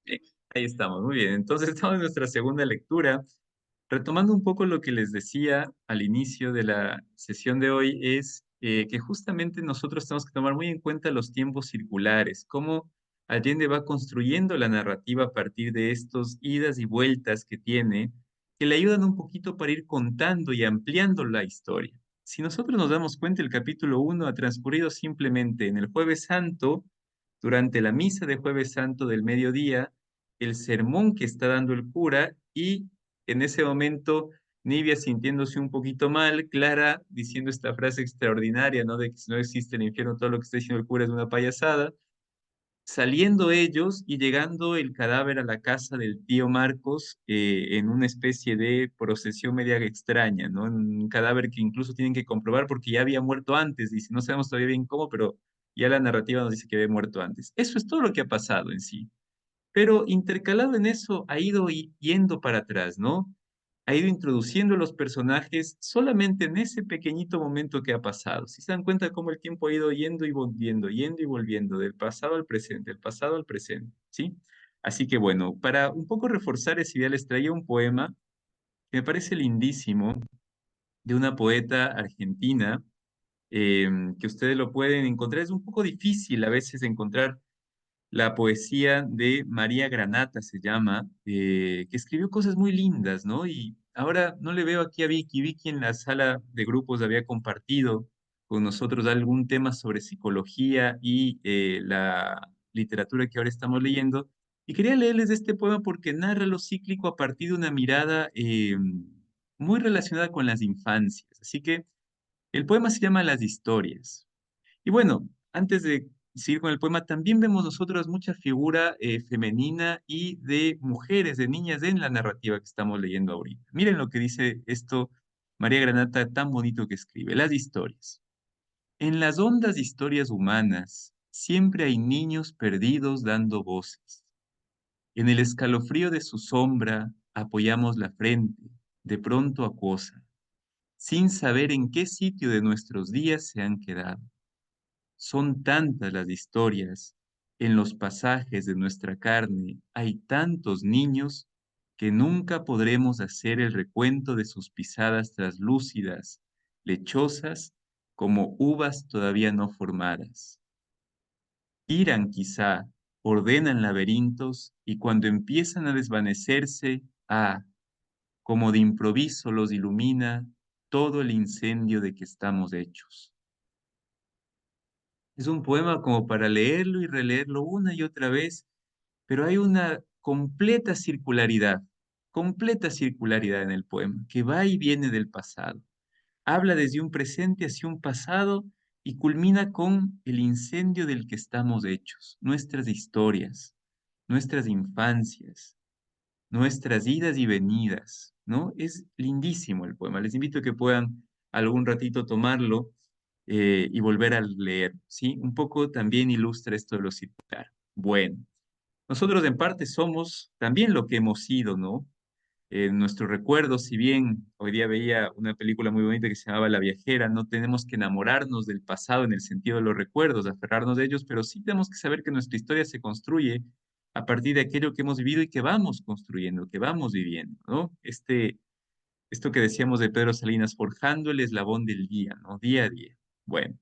Bien, ahí estamos, muy bien. Entonces estamos en nuestra segunda lectura. Retomando un poco lo que les decía al inicio de la sesión de hoy, es que justamente nosotros tenemos que tomar muy en cuenta los tiempos circulares, cómo Allende va construyendo la narrativa a partir de estos idas y vueltas que tiene, que le ayudan un poquito para ir contando y ampliando la historia. Si nosotros nos damos cuenta, el capítulo 1 ha transcurrido simplemente en el Jueves Santo, durante la misa de Jueves Santo del mediodía, el sermón que está dando el cura y en ese momento Nibia sintiéndose un poquito mal, Clara diciendo esta frase extraordinaria, ¿no? De que si no existe el infierno, todo lo que está diciendo el cura es una payasada, saliendo ellos y llegando el cadáver a la casa del tío Marcos en una especie de procesión media extraña, ¿no? Un cadáver que incluso tienen que comprobar porque ya había muerto antes, dice, no sabemos todavía bien cómo, pero ya la narrativa nos dice que había muerto antes. Eso es todo lo que ha pasado en sí. Pero intercalado en eso ha ido yendo para atrás, ¿no? Ha ido introduciendo los personajes solamente en ese pequeñito momento que ha pasado. Si se dan cuenta cómo el tiempo ha ido yendo y volviendo, del pasado al presente, del pasado al presente, ¿sí? Así que bueno, para un poco reforzar esa idea, les traía un poema que me parece lindísimo, de una poeta argentina, que ustedes lo pueden encontrar. Es un poco difícil a veces encontrar la poesía de María Granata se llama, que escribió cosas muy lindas, ¿no? Y ahora no le veo aquí a Vicky. Vicky en la sala de grupos había compartido con nosotros algún tema sobre psicología y la literatura que ahora estamos leyendo. Y quería leerles este poema porque narra lo cíclico a partir de una mirada muy relacionada con las infancias. Así que el poema se llama Las historias. Y bueno, antes de seguir con el poema, también vemos nosotros mucha figura femenina y de mujeres, de niñas en la narrativa que estamos leyendo ahorita. Miren lo que dice esto María Granata, tan bonito que escribe. Las historias. En las hondas historias humanas siempre hay niños perdidos dando voces. En el escalofrío de su sombra apoyamos la frente, de pronto acuosa, sin saber en qué sitio de nuestros días se han quedado. Son tantas las historias, en los pasajes de nuestra carne hay tantos niños que nunca podremos hacer el recuento de sus pisadas traslúcidas, lechosas, como uvas todavía no formadas. Giran quizá, ordenan laberintos y cuando empiezan a desvanecerse, ah, como de improviso los ilumina todo el incendio de que estamos hechos. Es un poema como para leerlo y releerlo una y otra vez, pero hay una completa circularidad en el poema, que va y viene del pasado. Habla desde un presente hacia un pasado y culmina con el incendio del que estamos hechos, nuestras historias, nuestras infancias, nuestras idas y venidas, ¿no? Es lindísimo el poema. Les invito a que puedan algún ratito tomarlo y volver a leer, ¿sí? Un poco también ilustra esto de lo circular. Bueno, nosotros en parte somos también lo que hemos sido, ¿no? Nuestros recuerdos, si bien hoy día veía una película muy bonita que se llamaba La Viajera, no tenemos que enamorarnos del pasado en el sentido de los recuerdos, aferrarnos de ellos, pero sí tenemos que saber que nuestra historia se construye a partir de aquello que hemos vivido y que vamos construyendo, que vamos viviendo, ¿no? Esto que decíamos de Pedro Salinas, forjando el eslabón del día, ¿no? Día a día. Bueno,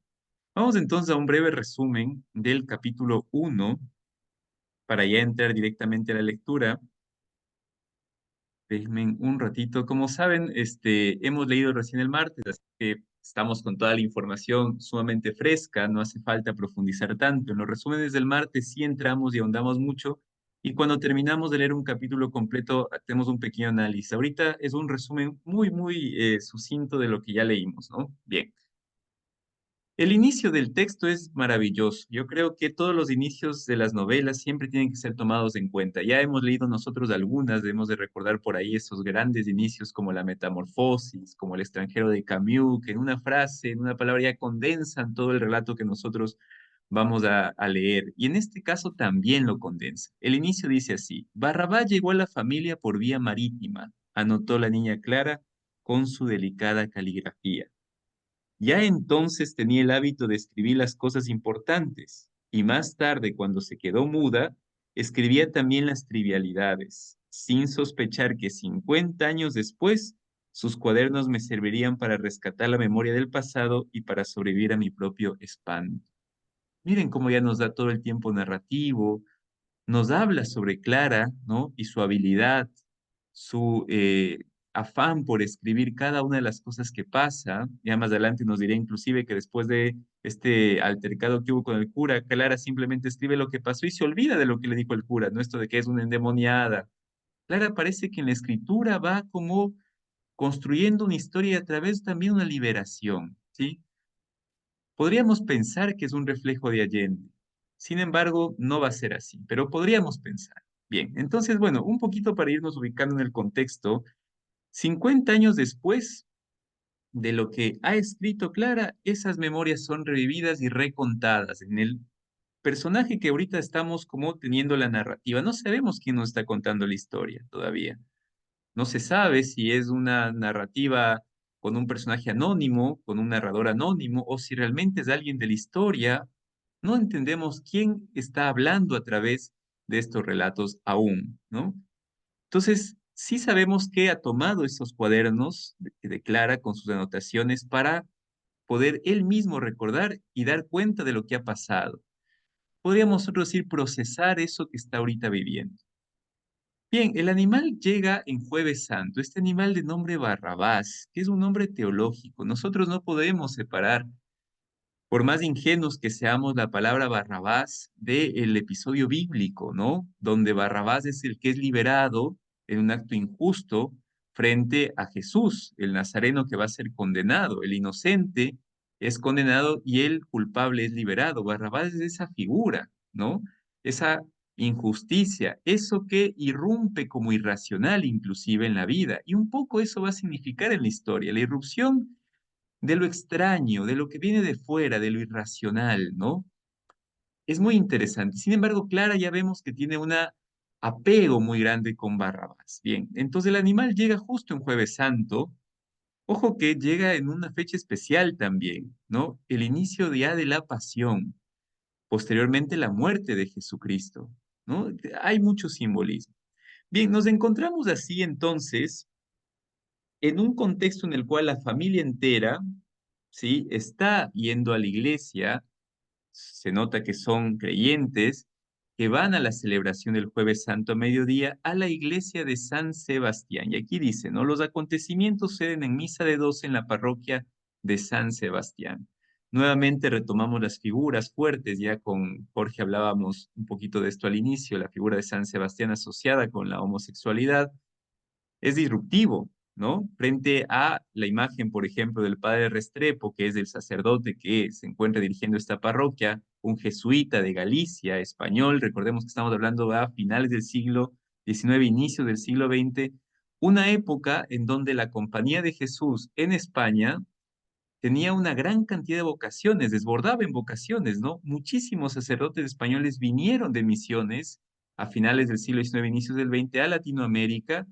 vamos entonces a un breve resumen del capítulo 1 para ya entrar directamente a la lectura. Déjenme un ratito. Como saben, hemos leído recién el martes, así que estamos con toda la información sumamente fresca, no hace falta profundizar tanto. En los resúmenes del martes sí entramos y ahondamos mucho, y cuando terminamos de leer un capítulo completo, hacemos un pequeño análisis. Ahorita es un resumen muy sucinto de lo que ya leímos, ¿no? Bien. El inicio del texto es maravilloso. Yo creo que todos los inicios de las novelas siempre tienen que ser tomados en cuenta. Ya hemos leído nosotros algunas, debemos de recordar por ahí esos grandes inicios como La Metamorfosis, como El extranjero de Camus, que en una frase, en una palabra ya condensan todo el relato que nosotros vamos a leer. Y en este caso también lo condensa. El inicio dice así: Barrabá llegó a la familia por vía marítima, anotó la niña Clara con su delicada caligrafía. Ya entonces tenía el hábito de escribir las cosas importantes, y más tarde, cuando se quedó muda, Escribía también las trivialidades, sin sospechar que 50 años después sus cuadernos me servirían para rescatar la memoria del pasado y para sobrevivir a mi propio espanto. Miren cómo ya nos da todo el tiempo narrativo, nos habla sobre Clara, ¿no? Y su habilidad, su afán por escribir cada una de las cosas que pasa. Ya más adelante nos dirá inclusive que después de este altercado que hubo con el cura, Clara simplemente escribe lo que pasó y se olvida de lo que le dijo el cura, ¿no? Esto de que es una endemoniada. Clara parece que en la escritura va como construyendo una historia y a través también una liberación, ¿sí? Podríamos pensar que es un reflejo de Allende. Sin embargo, no va a ser así, pero podríamos pensar. Bien, entonces, bueno, un poquito para irnos ubicando en el contexto, 50 años después de lo que ha escrito Clara, esas memorias son revividas y recontadas en el personaje que ahorita estamos como teniendo la narrativa. No sabemos quién nos está contando la historia todavía. No se sabe si es una narrativa con un personaje anónimo, con un narrador anónimo, o si realmente es alguien de la historia. No entendemos quién está hablando a través de estos relatos aún, ¿no? Entonces, sí sabemos que ha tomado esos cuadernos que declara con sus anotaciones para poder él mismo recordar y dar cuenta de lo que ha pasado. Podríamos nosotros decir procesar eso que está ahorita viviendo. Bien, el animal llega en Jueves Santo, este animal de nombre Barrabás, que es un nombre teológico. Nosotros no podemos separar, por más ingenuos que seamos, la palabra Barrabás del episodio bíblico, ¿no? Donde Barrabás es el que es liberado en un acto injusto frente a Jesús, el nazareno que va a ser condenado. El inocente es condenado y el culpable es liberado. Barrabás es esa figura, ¿no? Esa injusticia, eso que irrumpe como irracional inclusive en la vida. Y un poco eso va a significar en la historia, la irrupción de lo extraño, de lo que viene de fuera, de lo irracional, ¿no? Es muy interesante. Sin embargo, Clara ya vemos que tiene un apego muy grande con Barrabás. Bien, entonces el animal llega justo en Jueves Santo. Ojo que llega en una fecha especial también, ¿no? El inicio ya de la pasión, posteriormente la muerte de Jesucristo, ¿no? Hay mucho simbolismo. Bien, nos encontramos así entonces en un contexto en el cual la familia entera, ¿sí? Está yendo a la iglesia, se nota que son creyentes, que van a la celebración del Jueves Santo a mediodía a la iglesia de San Sebastián. Y aquí dice, ¿no? Los acontecimientos suceden en misa de 12 en la parroquia de San Sebastián. Nuevamente retomamos las figuras fuertes, ya con Jorge hablábamos un poquito de esto al inicio, la figura de San Sebastián asociada con la homosexualidad, es disruptivo, ¿no? Frente a la imagen, por ejemplo, del padre Restrepo, que es el sacerdote que se encuentra dirigiendo esta parroquia, un jesuita de Galicia, español, recordemos que estamos hablando a finales del siglo XIX, inicio del siglo XX, una época en donde la Compañía de Jesús en España tenía una gran cantidad de vocaciones, desbordaba en vocaciones, ¿no? Muchísimos sacerdotes españoles vinieron de misiones a finales del siglo XIX, inicios del XX a Latinoamérica,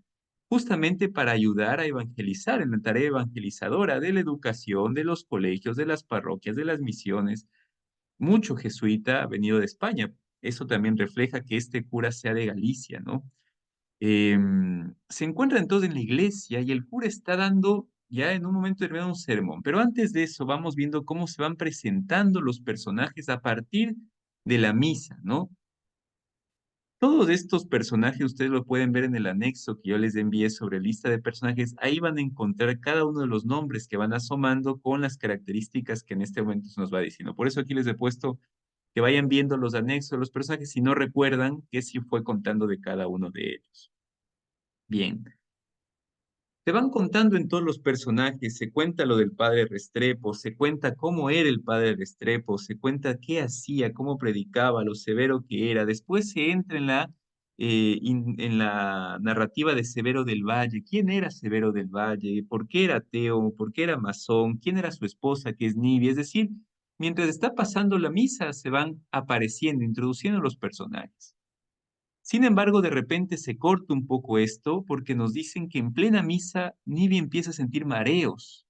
justamente para ayudar a evangelizar en la tarea evangelizadora de la educación, de los colegios, de las parroquias, de las misiones. Mucho jesuita ha venido de España. Eso también refleja que este cura sea de Galicia, ¿no? Se encuentra entonces en la iglesia y el cura está dando ya en un momento determinado un sermón, pero antes de eso vamos viendo cómo se van presentando los personajes a partir de la misa, ¿no? Todos estos personajes ustedes lo pueden ver en el anexo que yo les envié sobre lista de personajes. Ahí van a encontrar cada uno de los nombres que van asomando con las características que en este momento se nos va diciendo. Por eso aquí les he puesto que vayan viendo los anexos de los personajes si no recuerdan qué sí fue contando de cada uno de ellos. Bien. Te van contando en todos los personajes, se cuenta lo del padre Restrepo, se cuenta cómo era el padre Restrepo, se cuenta qué hacía, cómo predicaba, lo severo que era. Después se entra en la narrativa de Severo del Valle. ¿Quién era Severo del Valle? ¿Por qué era ateo? ¿Por qué era masón? ¿Quién era su esposa, que es Nibia? Es decir, mientras está pasando la misa, se van apareciendo, introduciendo los personajes. Sin embargo, de repente se corta un poco esto porque nos dicen que en plena misa Nivi empieza a sentir mareos,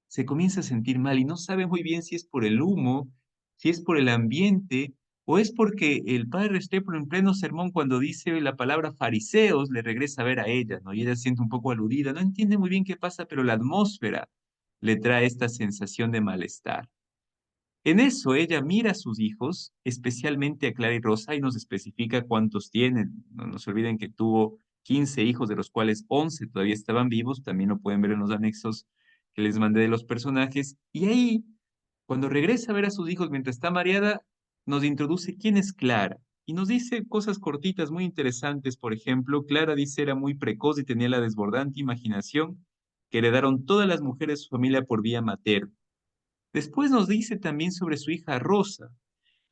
se comienza a sentir mal y no sabe muy bien si es por el humo, si es por el ambiente, ¿O es porque el padre Restrepo en pleno sermón cuando dice la palabra fariseos le regresa a ver a ella, ¿no? Y ella se siente un poco aludida, no entiende muy bien qué pasa, pero la atmósfera le trae esta sensación de malestar. En eso ella mira a sus hijos, especialmente a Clara y Rosa, y nos especifica cuántos tienen. No nos olviden que tuvo 15 hijos, de los cuales 11 todavía estaban vivos, también lo pueden ver en los anexos que les mandé de los personajes. Y ahí, cuando regresa a ver a sus hijos mientras está mareada, nos introduce quién es Clara. Y nos dice cosas cortitas muy interesantes. Por ejemplo, Clara dice era muy precoz y tenía la desbordante imaginación que heredaron todas las mujeres de su familia por vía materna. Después nos dice también sobre su hija Rosa,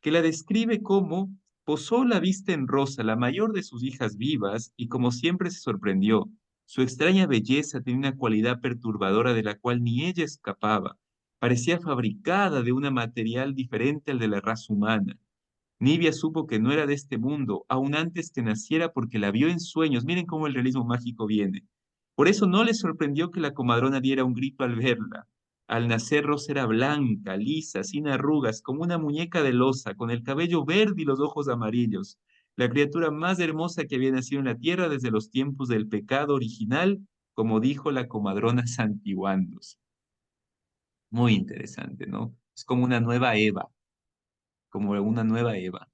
que la describe como posó la vista en Rosa, la mayor de sus hijas vivas, y como siempre se sorprendió. Su extraña belleza tenía una cualidad perturbadora de la cual ni ella escapaba. Parecía fabricada de un material diferente al de la raza humana. Nibia supo que no era de este mundo, aún antes que naciera porque la vio en sueños. Miren cómo el realismo mágico viene. Por eso no le sorprendió que la comadrona diera un grito al verla. Al nacer Rosa era blanca, lisa, sin arrugas, como una muñeca de loza, con el cabello verde y los ojos amarillos. La criatura más hermosa que había nacido en la tierra desde los tiempos del pecado original, como dijo la comadrona santiguándose. Muy interesante, ¿no? Es como una nueva Eva, como una nueva Eva.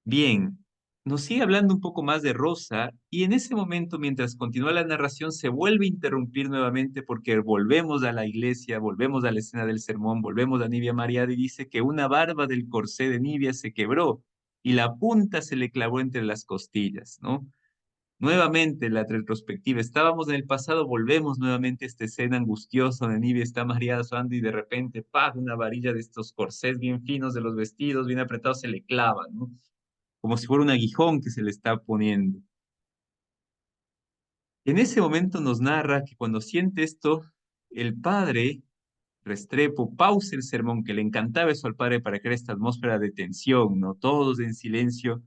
Bien, nos sigue hablando un poco más de Rosa y en ese momento, mientras continúa la narración, se vuelve a interrumpir nuevamente porque volvemos a la iglesia, volvemos a la escena del sermón, volvemos a Nibia Mariada y dice que una barba del corsé de Nibia se quebró y la punta se le clavó entre las costillas, ¿no? Nuevamente la retrospectiva, estábamos en el pasado, volvemos nuevamente a esta escena angustiosa donde Nibia está mareada sudando y de repente, ¡pah!, una varilla de estos corsés bien finos de los vestidos, bien apretados, se le clava, ¿no? Como si fuera un aguijón que se le está poniendo. En ese momento nos narra que cuando siente esto, el padre Restrepo pausa el sermón, que le encantaba eso al padre para crear esta atmósfera de tensión, ¿no? Todos en silencio,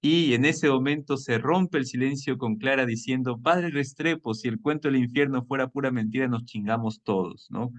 y en ese momento se rompe el silencio con Clara diciendo, Padre Restrepo, si el cuento del infierno fuera pura mentira, nos chingamos todos, ¿no?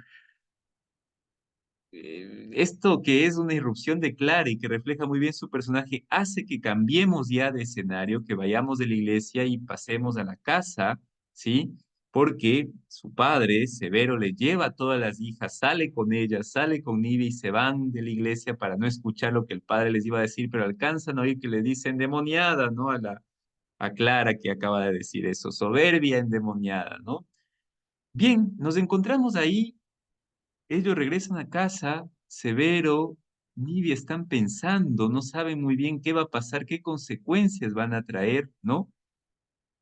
Esto que es una irrupción de Clara y que refleja muy bien su personaje, hace que cambiemos ya de escenario, que vayamos de la iglesia y pasemos a la casa, ¿sí? Porque su padre, Severo, le lleva a todas las hijas, sale con ellas, sale con Nive y se van de la iglesia para no escuchar lo que el padre les iba a decir, pero alcanzan a oír que le dicen endemoniada, ¿no? A Clara que acaba de decir eso, soberbia endemoniada, ¿no? Bien, nos encontramos ahí, ellos regresan a casa, Severo, Nibia están pensando, no saben muy bien qué va a pasar, qué consecuencias van a traer, ¿no?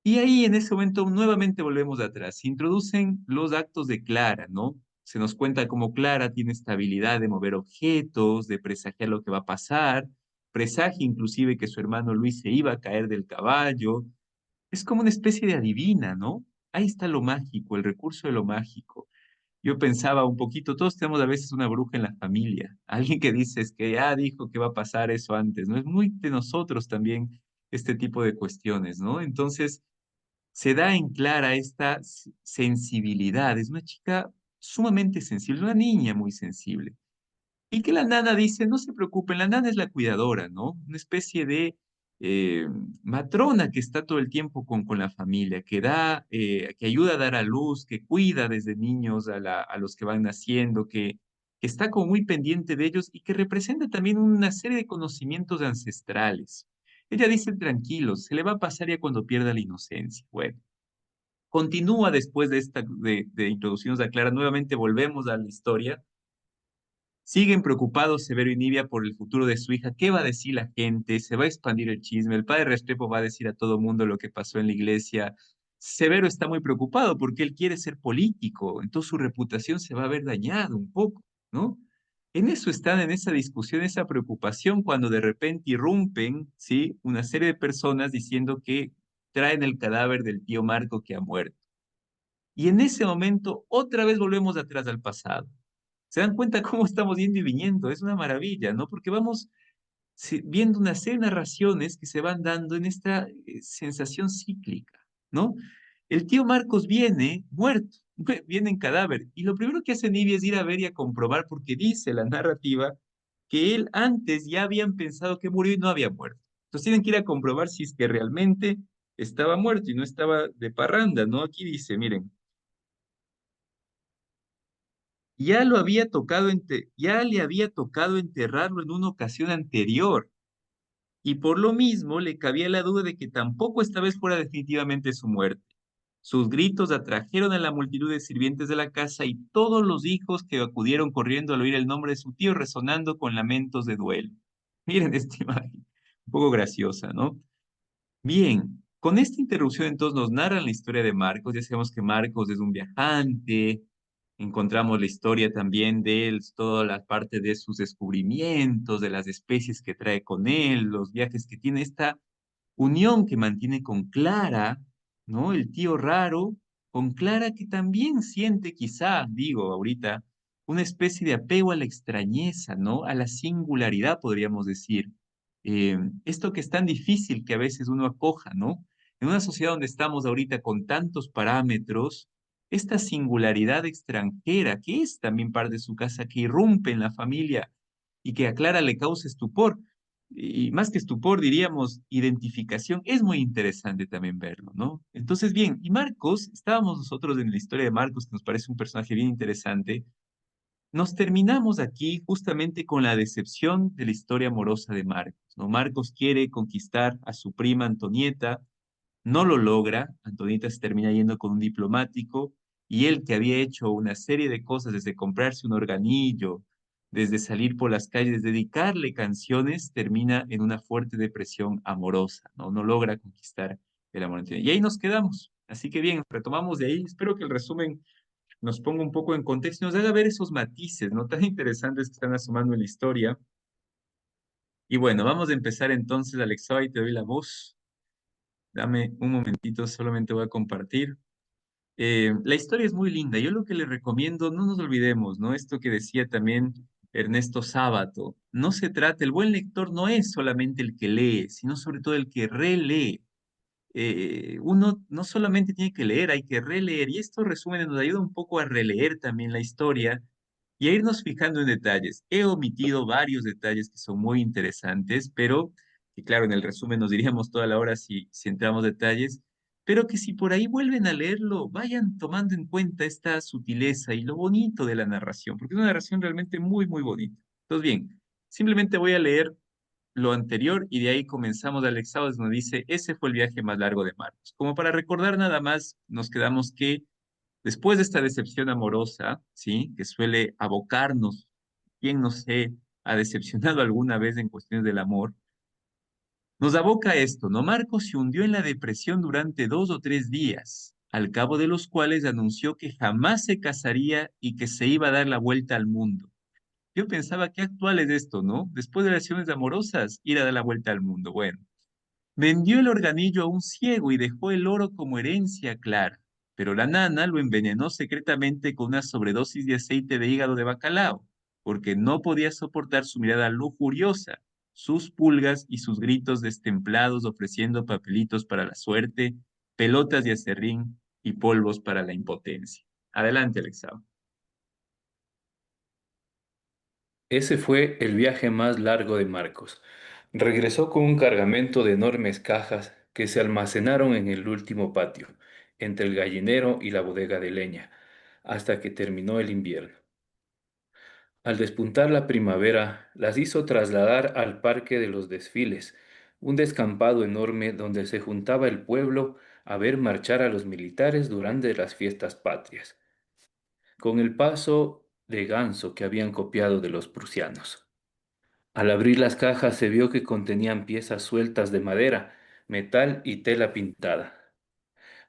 Y ahí en ese momento nuevamente volvemos atrás. Se introducen los actos de Clara, ¿no? Se nos cuenta cómo Clara tiene esta habilidad de mover objetos, de presagiar lo que va a pasar, presagia inclusive que su hermano Luis se iba a caer del caballo. Es como una especie de adivina, ¿no? Ahí está lo mágico, el recurso de lo mágico. Yo pensaba un poquito, todos tenemos a veces una bruja en la familia, alguien que dice es que ya dijo que va a pasar eso antes, ¿no? Es muy de nosotros también este tipo de cuestiones, ¿no? Entonces, se da en Clara esta sensibilidad, es una chica sumamente sensible, una niña muy sensible. Y que la nana dice, no se preocupen, la nana es la cuidadora, ¿no? Una especie de eh, matrona que está todo el tiempo con la familia, que da, que ayuda a dar a luz, que cuida desde niños a los que van naciendo, que está como muy pendiente de ellos y que representa también una serie de conocimientos ancestrales. Ella dice, tranquilos, se le va a pasar ya cuando pierda la inocencia. Bueno, continúa después de esta, de introducirnos a Clara, nuevamente volvemos a la historia. Siguen preocupados Severo y Nibia por el futuro de su hija. ¿Qué va a decir la gente? ¿Se va a expandir el chisme? El padre Restrepo va a decir a todo mundo lo que pasó en la iglesia. Severo está muy preocupado porque él quiere ser político, entonces su reputación se va a ver dañada un poco, ¿no? En eso están, en esa discusión, esa preocupación, cuando de repente irrumpen, ¿sí? Una serie de personas diciendo que traen el cadáver del tío Marco que ha muerto. Y en ese momento, otra vez volvemos atrás al pasado. ¿Se dan cuenta cómo estamos yendo y viniendo? Es una maravilla, ¿no? Porque vamos viendo una serie de narraciones que se van dando en esta sensación cíclica, ¿no? El tío Marcos viene muerto, viene en cadáver, y lo primero que hace Nibia es ir a ver y a comprobar, porque dice la narrativa que él antes ya habían pensado que murió y no había muerto. Entonces tienen que ir a comprobar si es que realmente estaba muerto y no estaba de parranda, ¿no? Aquí dice, miren, ya le había tocado enterrarlo en una ocasión anterior, y por lo mismo le cabía la duda de que tampoco esta vez fuera definitivamente su muerte. Sus gritos atrajeron a la multitud de sirvientes de la casa y todos los hijos que acudieron corriendo al oír el nombre de su tío resonando con lamentos de duelo. Miren esta imagen, un poco graciosa, ¿no? Bien, con esta interrupción entonces nos narran la historia de Marcos. Ya sabemos que Marcos es un viajante, encontramos la historia también de él, toda la parte de sus descubrimientos, de las especies que trae con él, los viajes que tiene, esta unión que mantiene con Clara, ¿no? El tío raro, con Clara que también siente quizá, digo ahorita, una especie de apego a la extrañeza, ¿no? A la singularidad, podríamos decir. Esto que es tan difícil que a veces uno acoja, ¿no? En una sociedad donde estamos ahorita con tantos parámetros, esta singularidad extranjera, que es también parte de su casa, que irrumpe en la familia y que a Clara le causa estupor, y más que estupor, diríamos identificación, es muy interesante también verlo, ¿no? Entonces, bien, y Marcos, estábamos nosotros en la historia de Marcos, que nos parece un personaje bien interesante, nos terminamos aquí justamente con la decepción de la historia amorosa de Marcos, ¿no? Marcos quiere conquistar a su prima Antonieta, no lo logra, Antonieta se termina yendo con un diplomático y él que había hecho una serie de cosas desde comprarse un organillo, desde salir por las calles, dedicarle canciones, termina en una fuerte depresión amorosa, ¿no? No logra conquistar el amor. Y ahí nos quedamos. Así que bien, retomamos de ahí. Espero que el resumen nos ponga un poco en contexto y nos haga ver esos matices, ¿no? Tan interesantes que están asomando en la historia. Y bueno, vamos a empezar entonces, Alexa, y te doy la voz. Dame un momentito, solamente voy a compartir. La historia es muy linda. Yo lo que le recomiendo, no nos olvidemos, ¿no? Esto que decía también Ernesto Sábato, no se trata, el buen lector no es solamente el que lee, sino sobre todo el que relee. Uno no solamente tiene que leer, hay que releer, y estos resúmenes nos ayudan un poco a releer también la historia y a irnos fijando en detalles. He omitido varios detalles que son muy interesantes, pero que claro, en el resumen nos diríamos toda la hora si entramos detalles, pero que si por ahí vuelven a leerlo, vayan tomando en cuenta esta sutileza y lo bonito de la narración, porque es una narración realmente muy, muy bonita. Entonces, bien, simplemente voy a leer lo anterior y de ahí comenzamos Alex Sábados, nos dice, ese fue el viaje más largo de Marcos. Como para recordar nada más, nos quedamos que después de esta decepción amorosa, ¿sí? Que suele abocarnos, ¿quién no se ha decepcionado alguna vez en cuestiones del amor? Nos aboca a esto, ¿no? Marcos se hundió en la depresión durante 2 o 3 días, al cabo de los cuales anunció que jamás se casaría y que se iba a dar la vuelta al mundo. Yo pensaba, qué actual es esto, ¿no? Después de relaciones amorosas, ir a dar la vuelta al mundo. Bueno, vendió el organillo a un ciego y dejó el oro como herencia a Clara, pero la nana lo envenenó secretamente con una sobredosis de aceite de hígado de bacalao, porque no podía soportar su mirada lujuriosa, sus pulgas y sus gritos destemplados ofreciendo papelitos para la suerte, pelotas de acerrín y polvos para la impotencia. Adelante, Alexao. Ese fue el viaje más largo de Marcos. Regresó con un cargamento de enormes cajas que se almacenaron en el último patio, entre el gallinero y la bodega de leña, hasta que terminó el invierno. Al despuntar la primavera, las hizo trasladar al Parque de los Desfiles, un descampado enorme donde se juntaba el pueblo a ver marchar a los militares durante las fiestas patrias, con el paso de ganso que habían copiado de los prusianos. Al abrir las cajas se vio que contenían piezas sueltas de madera, metal y tela pintada.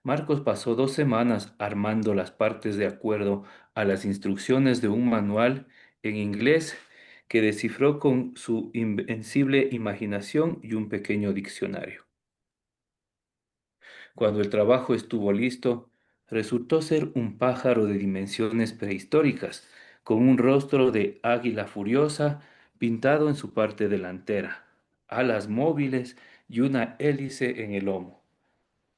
Marcos pasó 2 semanas armando las partes de acuerdo a las instrucciones de un manual en inglés que descifró con su invencible imaginación y un pequeño diccionario. Cuando el trabajo estuvo listo, resultó ser un pájaro de dimensiones prehistóricas, con un rostro de águila furiosa pintado en su parte delantera, alas móviles y una hélice en el lomo.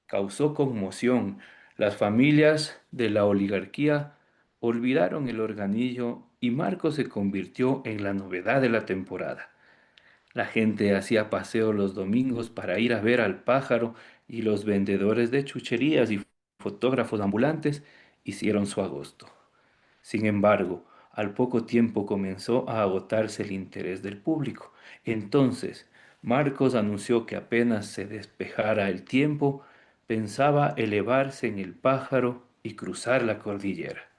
Causó conmoción. Las familias de la oligarquía olvidaron el organillo y Marcos se convirtió en la novedad de la temporada. La gente hacía paseo los domingos para ir a ver al pájaro y los vendedores de chucherías y fotógrafos ambulantes hicieron su agosto. Sin embargo, al poco tiempo comenzó a agotarse el interés del público. Entonces, Marcos anunció que apenas se despejara el tiempo, pensaba elevarse en el pájaro y cruzar la cordillera.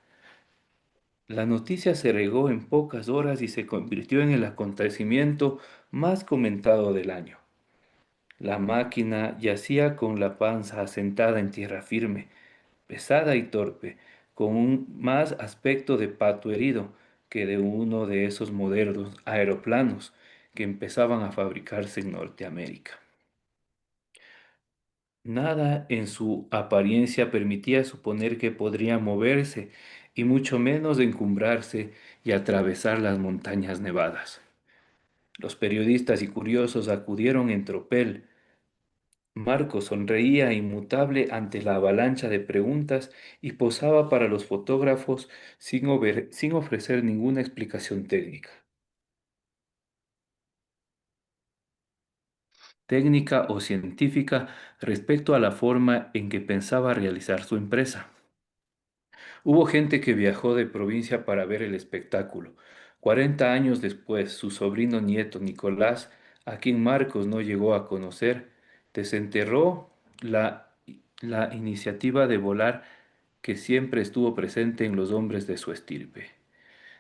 La noticia se regó en pocas horas y se convirtió en el acontecimiento más comentado del año. La máquina yacía con la panza asentada en tierra firme, pesada y torpe, con un más aspecto de pato herido que de uno de esos modernos aeroplanos que empezaban a fabricarse en Norteamérica. Nada en su apariencia permitía suponer que podría moverse, y mucho menos encumbrarse y atravesar las montañas nevadas. Los periodistas y curiosos acudieron en tropel. Marco sonreía inmutable ante la avalancha de preguntas y posaba para los fotógrafos sin ofrecer ninguna explicación técnica o científica respecto a la forma en que pensaba realizar su empresa. Hubo gente que viajó de provincia para ver el espectáculo. 40 años después, su sobrino nieto Nicolás, a quien Marcos no llegó a conocer, desenterró la iniciativa de volar que siempre estuvo presente en los hombres de su estirpe.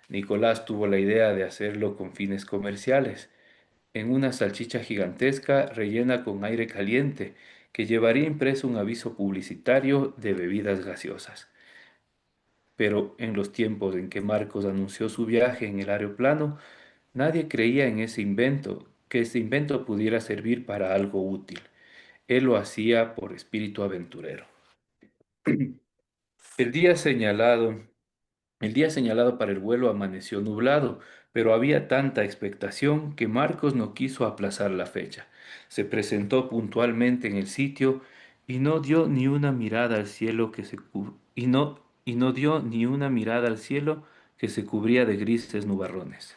Nicolás tuvo la idea de hacerlo con fines comerciales, en una salchicha gigantesca rellena con aire caliente, que llevaría impreso un aviso publicitario de bebidas gaseosas. Pero en los tiempos en que Marcos anunció su viaje en el aeroplano, nadie creía en ese invento, que ese invento pudiera servir para algo útil. Él lo hacía por espíritu aventurero. El día señalado, el día señalado para el vuelo amaneció nublado, pero había tanta expectación que Marcos no quiso aplazar la fecha. Se presentó puntualmente en el sitio y no dio ni una mirada al cielo y no dio ni una mirada al cielo que se cubría de grises nubarrones.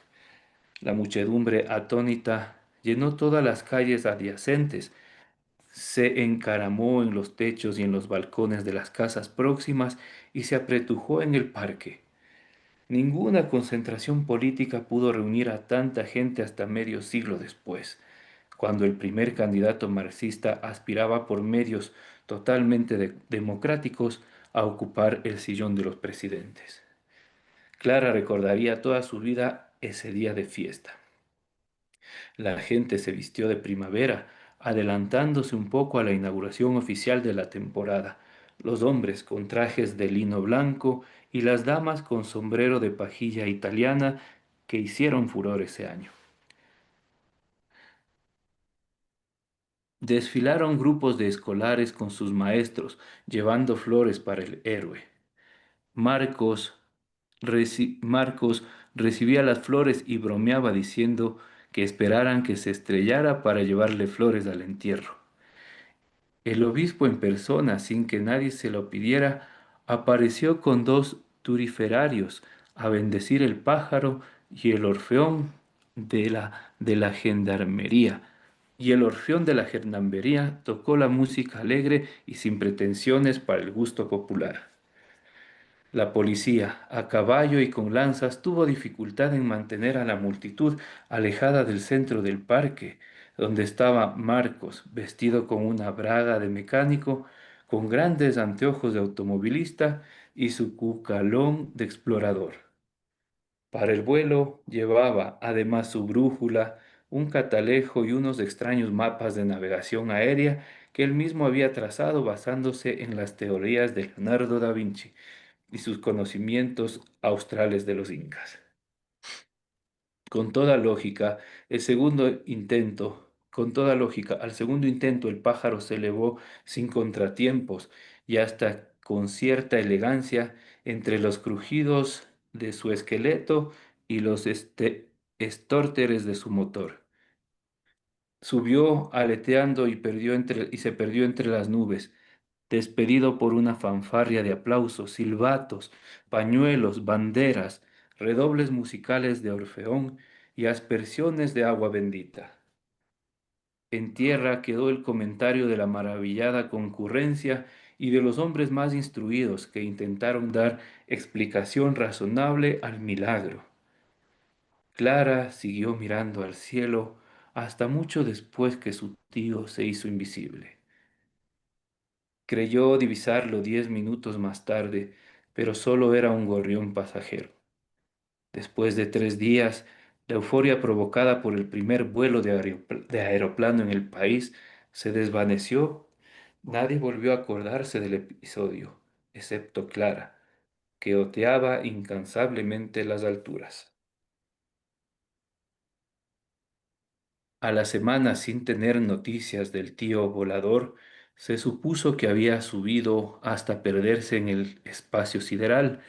La muchedumbre atónita llenó todas las calles adyacentes, se encaramó en los techos y en los balcones de las casas próximas y se apretujó en el parque. Ninguna concentración política pudo reunir a tanta gente hasta medio siglo después, cuando el primer candidato marxista aspiraba por medios totalmente democráticos a ocupar el sillón de los presidentes. Clara recordaría toda su vida ese día de fiesta. La gente se vistió de primavera, adelantándose un poco a la inauguración oficial de la temporada, los hombres con trajes de lino blanco y las damas con sombrero de pajilla italiana que hicieron furor ese año. Desfilaron grupos de escolares con sus maestros, llevando flores para el héroe. Marcos, Marcos recibía las flores y bromeaba diciendo que esperaran que se estrellara para llevarle flores al entierro. El obispo en persona, sin que nadie se lo pidiera, apareció con dos turiferarios a bendecir el pájaro y el orfeón de la gendarmería. Y el orfeón de la gendarmería tocó la música alegre y sin pretensiones para el gusto popular. La policía, a caballo y con lanzas, tuvo dificultad en mantener a la multitud alejada del centro del parque, donde estaba Marcos, vestido con una braga de mecánico, con grandes anteojos de automovilista y su cucalón de explorador. Para el vuelo llevaba además su brújula, un catalejo y unos extraños mapas de navegación aérea que él mismo había trazado basándose en las teorías de Leonardo da Vinci y sus conocimientos australes de los incas. Con toda lógica, con toda lógica, al segundo intento el pájaro se elevó sin contratiempos y hasta con cierta elegancia entre los crujidos de su esqueleto y los estórteres de su motor. Subió aleteando y se perdió entre las nubes, despedido por una fanfarria de aplausos, silbatos, pañuelos, banderas, redobles musicales de Orfeón y aspersiones de agua bendita. En tierra quedó el comentario de la maravillada concurrencia y de los hombres más instruidos que intentaron dar explicación razonable al milagro. Clara siguió mirando al cielo hasta mucho después que su tío se hizo invisible. Creyó divisarlo 10 minutos más tarde, pero solo era un gorrión pasajero. Después de 3 días, la euforia provocada por el primer vuelo de aeroplano en el país se desvaneció. Nadie volvió a acordarse del episodio, excepto Clara, que oteaba incansablemente las alturas. A la semana, sin tener noticias del tío volador, se supuso que había subido hasta perderse en el espacio sideral,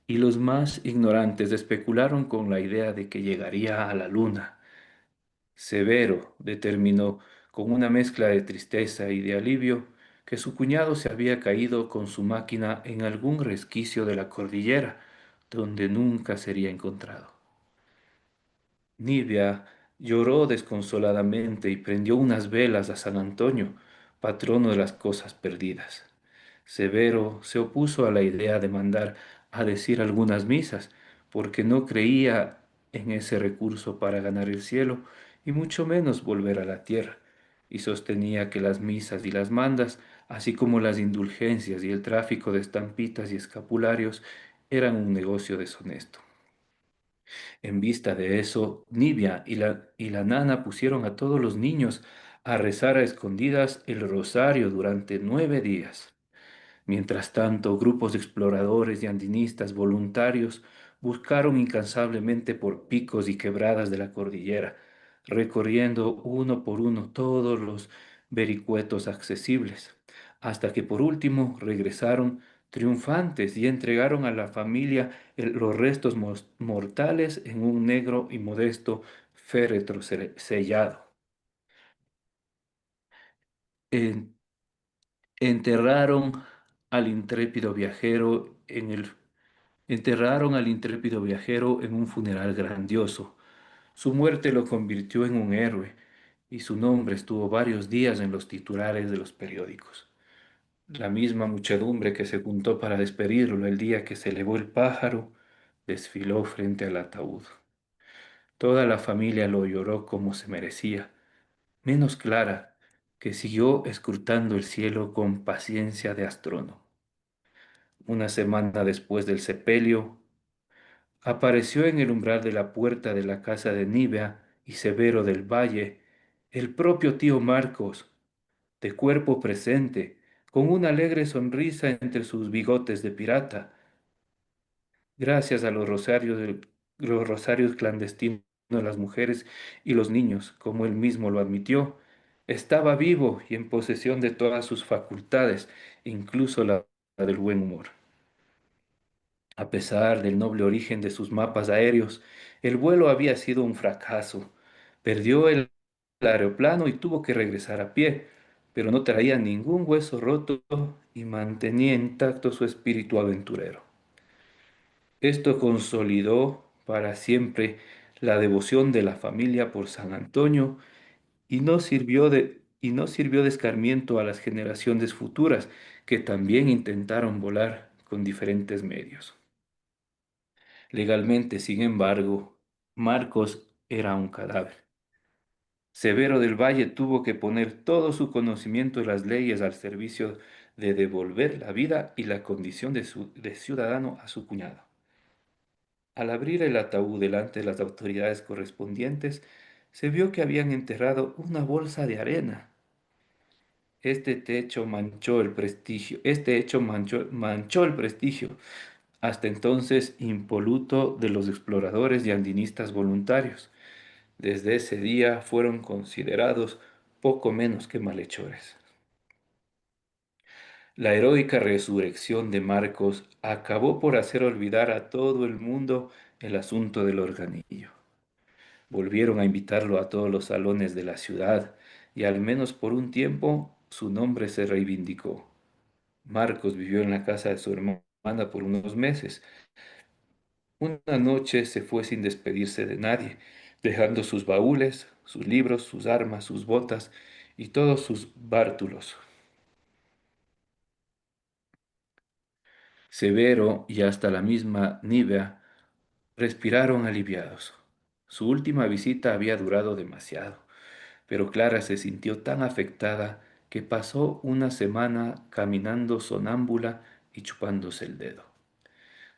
y los más ignorantes especularon con la idea de que llegaría a la luna. Severo determinó, con una mezcla de tristeza y de alivio, que su cuñado se había caído con su máquina en algún resquicio de la cordillera, donde nunca sería encontrado. Nibia lloró desconsoladamente y prendió unas velas a San Antonio, patrono de las cosas perdidas. Severo se opuso a la idea de mandar a decir algunas misas, porque no creía en ese recurso para ganar el cielo y mucho menos volver a la tierra, y sostenía que las misas y las mandas, así como las indulgencias y el tráfico de estampitas y escapularios, eran un negocio deshonesto. En vista de eso, Nibia y la nana pusieron a todos los niños a rezar a escondidas el rosario durante 9 días. Mientras tanto, grupos de exploradores y andinistas voluntarios buscaron incansablemente por picos y quebradas de la cordillera, recorriendo uno por uno todos los vericuetos accesibles, hasta que por último regresaron triunfantes y entregaron a la familia los restos mortales en un negro y modesto féretro sellado. En- enterraron al intrépido viajero en el Enterraron al intrépido viajero en un funeral grandioso. Su muerte lo convirtió en un héroe y su nombre estuvo varios días en los titulares de los periódicos. La misma muchedumbre que se juntó para despedirlo el día que se elevó el pájaro desfiló frente al ataúd. Toda la familia lo lloró como se merecía, menos Clara, que siguió escrutando el cielo con paciencia de astrónomo. Una semana después del sepelio, apareció en el umbral de la puerta de la casa de Nivea y Severo del Valle el propio tío Marcos, de cuerpo presente, con una alegre sonrisa entre sus bigotes de pirata, gracias a los rosarios clandestinos de las mujeres y los niños, como él mismo lo admitió. Estaba vivo y en posesión de todas sus facultades, incluso la del buen humor. A pesar del noble origen de sus mapas aéreos, el vuelo había sido un fracaso. Perdió el aeroplano y tuvo que regresar a pie, pero no traía ningún hueso roto y mantenía intacto su espíritu aventurero. Esto consolidó para siempre la devoción de la familia por San Antonio y no sirvió de escarmiento a las generaciones futuras que también intentaron volar con diferentes medios. Legalmente, sin embargo, Marcos era un cadáver. Severo del Valle tuvo que poner todo su conocimiento de las leyes al servicio de devolver la vida y la condición de ciudadano a su cuñado. Al abrir el ataúd delante de las autoridades correspondientes, se vio que habían enterrado una bolsa de arena. Este hecho manchó el prestigio, hasta entonces impoluto, de los exploradores y andinistas voluntarios. Desde ese día fueron considerados poco menos que malhechores. La heroica resurrección de Marcos acabó por hacer olvidar a todo el mundo el asunto del organillo. Volvieron a invitarlo a todos los salones de la ciudad y al menos por un tiempo su nombre se reivindicó. Marcos vivió en la casa de su hermana por unos meses, Una noche se fue sin despedirse de nadie, dejando sus baúles, sus libros, sus armas, sus botas y todos sus bártulos. Severo y hasta la misma Nivea respiraron aliviados. Su última visita había durado demasiado, pero Clara se sintió tan afectada que pasó una semana caminando sonámbula y chupándose el dedo.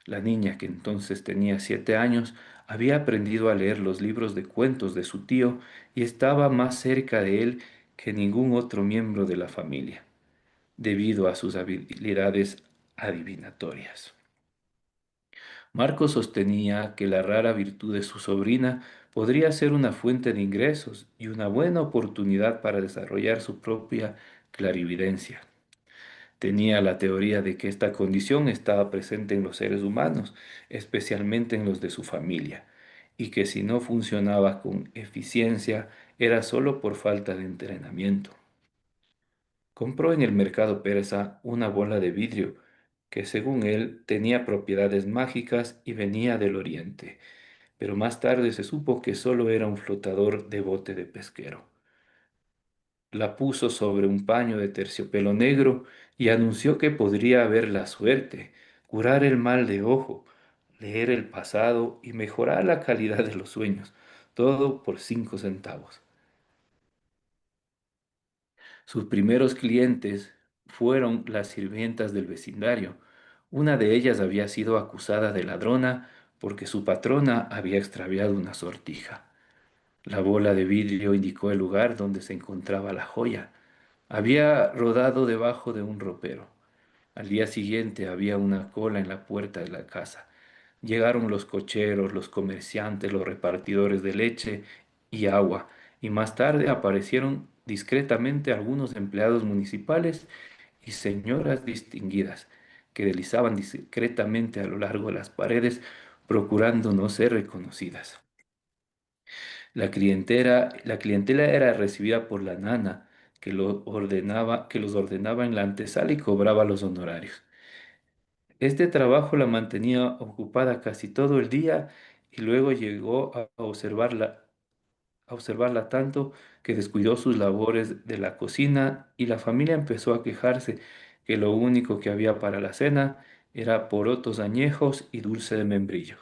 La niña, que entonces tenía 7 años, había aprendido a leer los libros de cuentos de su tío y estaba más cerca de él que ningún otro miembro de la familia, debido a sus habilidades adivinatorias. Marco sostenía que la rara virtud de su sobrina podría ser una fuente de ingresos y una buena oportunidad para desarrollar su propia clarividencia. Tenía la teoría de que esta condición estaba presente en los seres humanos, especialmente en los de su familia, y que si no funcionaba con eficiencia era solo por falta de entrenamiento. Compró en el mercado persa una bola de vidrio que, según él, tenía propiedades mágicas y venía del oriente, pero más tarde se supo que solo era un flotador de bote de pesquero. La puso sobre un paño de terciopelo negro y anunció que podría ver la suerte, curar el mal de ojo, leer el pasado y mejorar la calidad de los sueños, todo por 5 centavos. Sus primeros clientes fueron las sirvientas del vecindario. Una de ellas había sido acusada de ladrona porque su patrona había extraviado una sortija. La bola de vidrio indicó el lugar donde se encontraba la joya. Había rodado debajo de un ropero. Al día siguiente había una cola en la puerta de la casa. Llegaron los cocheros, los comerciantes, los repartidores de leche y agua, y más tarde aparecieron discretamente algunos empleados municipales y señoras distinguidas que deslizaban discretamente a lo largo de las paredes, procurando no ser reconocidas. La clientela era recibida por la nana, que los ordenaba en la antesala y cobraba los honorarios. Este trabajo la mantenía ocupada casi todo el día y luego llegó a observarla tanto que descuidó sus labores de la cocina y la familia empezó a quejarse que lo único que había para la cena era porotos añejos y dulce de membrillo.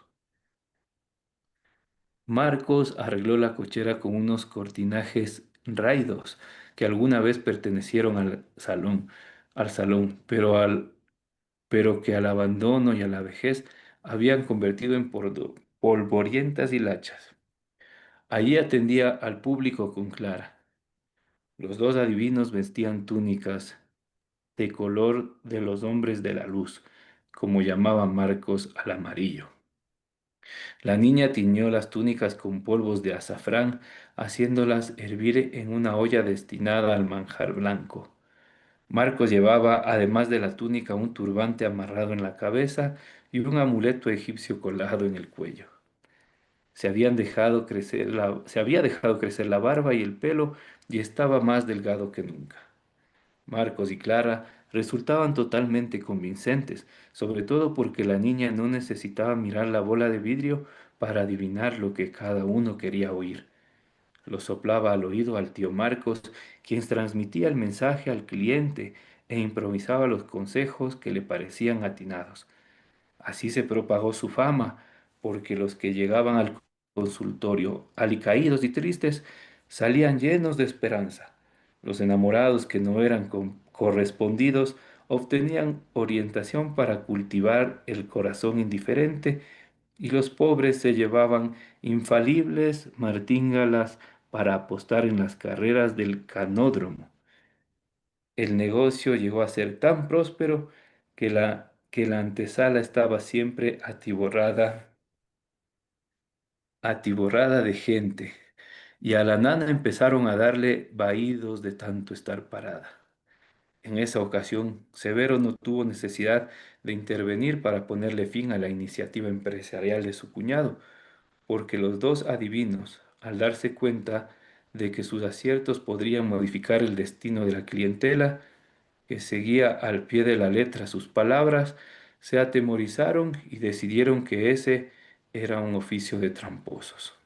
Marcos arregló la cochera con unos cortinajes raídos que alguna vez pertenecieron al salón, pero que al abandono y a la vejez habían convertido en polvorientas hilachas. Allí atendía al público con Clara. Los dos adivinos vestían túnicas de color de los hombres de la luz, como llamaba Marcos al amarillo. La niña tiñó las túnicas con polvos de azafrán, haciéndolas hervir en una olla destinada al manjar blanco. Marcos llevaba, además de la túnica, un turbante amarrado en la cabeza y un amuleto egipcio colgado en el cuello. Se había dejado crecer la barba y el pelo y estaba más delgado que nunca. Marcos y Clara resultaban totalmente convincentes, sobre todo porque la niña no necesitaba mirar la bola de vidrio para adivinar lo que cada uno quería oír. Lo soplaba al oído al tío Marcos, quien transmitía el mensaje al cliente e improvisaba los consejos que le parecían atinados. Así se propagó su fama, porque los que llegaban al consultorio, alicaídos y tristes, salían llenos de esperanza. Los enamorados que no eran correspondidos obtenían orientación para cultivar el corazón indiferente y los pobres se llevaban infalibles martíngalas para apostar en las carreras del canódromo. El negocio llegó a ser tan próspero que la antesala estaba siempre atiborrada de gente, y a la nana empezaron a darle vaídos de tanto estar parada. En esa ocasión, Severo no tuvo necesidad de intervenir para ponerle fin a la iniciativa empresarial de su cuñado, porque los dos adivinos, al darse cuenta de que sus aciertos podrían modificar el destino de la clientela, que seguía al pie de la letra sus palabras, se atemorizaron y decidieron que ese era un oficio de tramposos.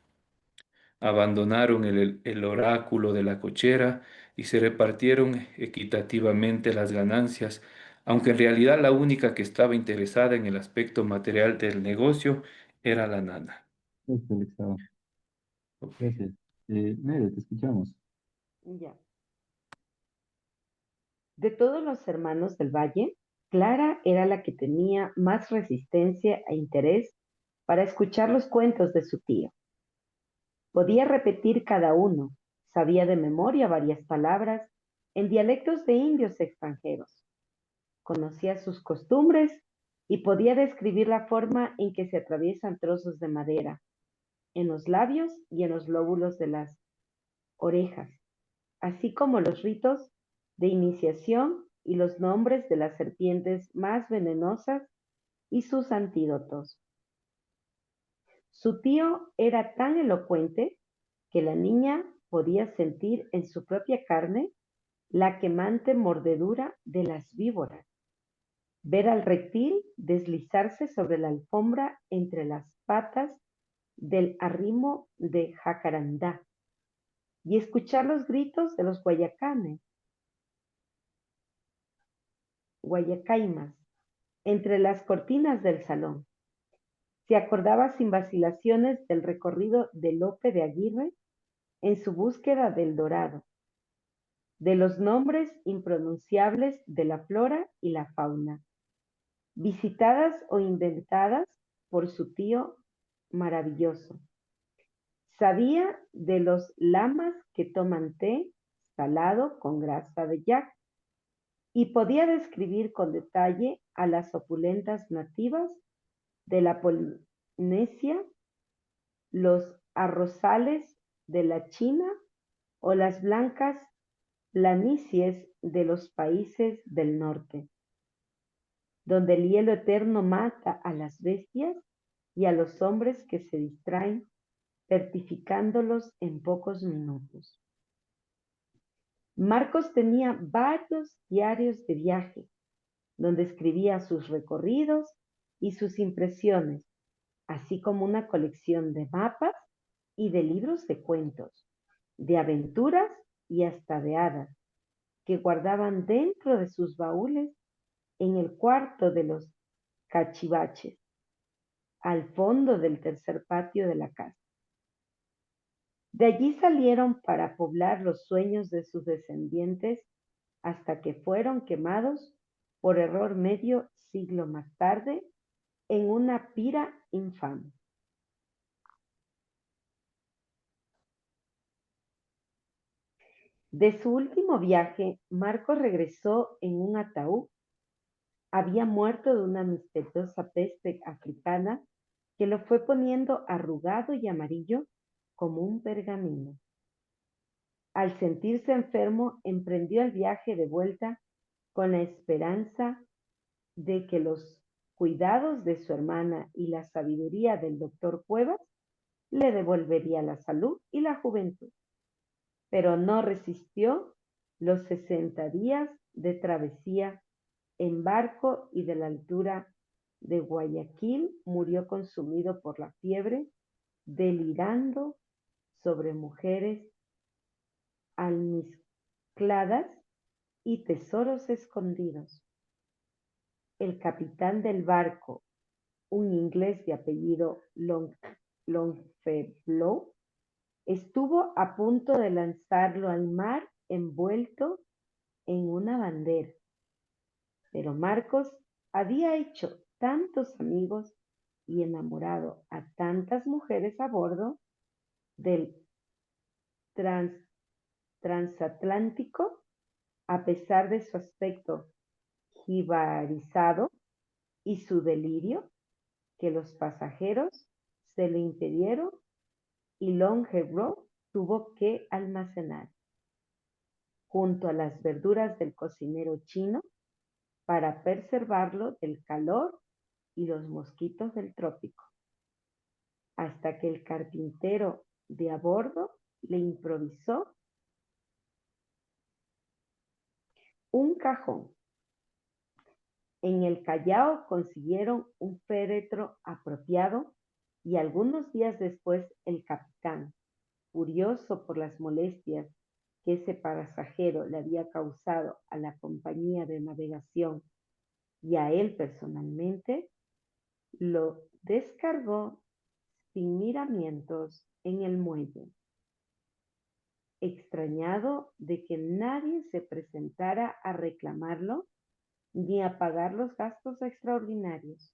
Abandonaron el oráculo de la cochera y se repartieron equitativamente las ganancias, aunque en realidad la única que estaba interesada en el aspecto material del negocio era la nana. Perfecto, Alexandra. Ok. Gracias. Nere, te escuchamos. Ya. De todos los hermanos del valle, Clara era la que tenía más resistencia e interés para escuchar los cuentos de su tío. Podía repetir cada uno, sabía de memoria varias palabras en dialectos de indios extranjeros, conocía sus costumbres y podía describir la forma en que se atraviesan trozos de madera en los labios y en los lóbulos de las orejas, así como los ritos de iniciación y los nombres de las serpientes más venenosas y sus antídotos. Su tío era tan elocuente que la niña podía sentir en su propia carne la quemante mordedura de las víboras, ver al reptil deslizarse sobre la alfombra entre las patas del arrimo de jacarandá y escuchar los gritos de los guayacaimas entre las cortinas del salón. Se acordaba sin vacilaciones del recorrido de Lope de Aguirre en su búsqueda del dorado, de los nombres impronunciables de la flora y la fauna, visitadas o inventadas por su tío maravilloso. Sabía de los lamas que toman té salado con grasa de yak y podía describir con detalle a las opulentas nativas de la Polinesia, los arrozales de la China o las blancas planicies de los países del norte, donde el hielo eterno mata a las bestias y a los hombres que se distraen, certificándolos en pocos minutos. Marcos tenía varios diarios de viaje, donde escribía sus recorridos y sus impresiones, así como una colección de mapas y de libros de cuentos, de aventuras y hasta de hadas, que guardaban dentro de sus baúles en el cuarto de los cachivaches, al fondo del tercer patio de la casa. De allí salieron para poblar los sueños de sus descendientes hasta que fueron quemados por error medio siglo más tarde en una pira infame. De su último viaje, Marcos regresó en un ataúd. Había muerto de una misteriosa peste africana que lo fue poniendo arrugado y amarillo como un pergamino. Al sentirse enfermo, emprendió el viaje de vuelta con la esperanza de que los cuidados de su hermana y la sabiduría del doctor Cuevas le devolvería la salud y la juventud. Pero no resistió los 60 días de travesía en barco y de la altura de Guayaquil murió consumido por la fiebre, delirando sobre mujeres almizcladas y tesoros escondidos. El capitán del barco, un inglés de apellido Longfellow, estuvo a punto de lanzarlo al mar envuelto en una bandera, pero Marcos había hecho tantos amigos y enamorado a tantas mujeres a bordo del transatlántico, a pesar de su aspecto jibarizado y su delirio, que los pasajeros se lo impidieron y Longhebrow tuvo que almacenar junto a las verduras del cocinero chino para preservarlo del calor y los mosquitos del trópico, hasta que el carpintero de a bordo le improvisó un cajón. En el Callao consiguieron un féretro apropiado Y algunos días después el capitán, furioso por las molestias que ese pasajero le había causado a la compañía de navegación y a él personalmente, lo descargó sin miramientos en el muelle, extrañado de que nadie se presentara a reclamarlo ni a pagar los gastos extraordinarios.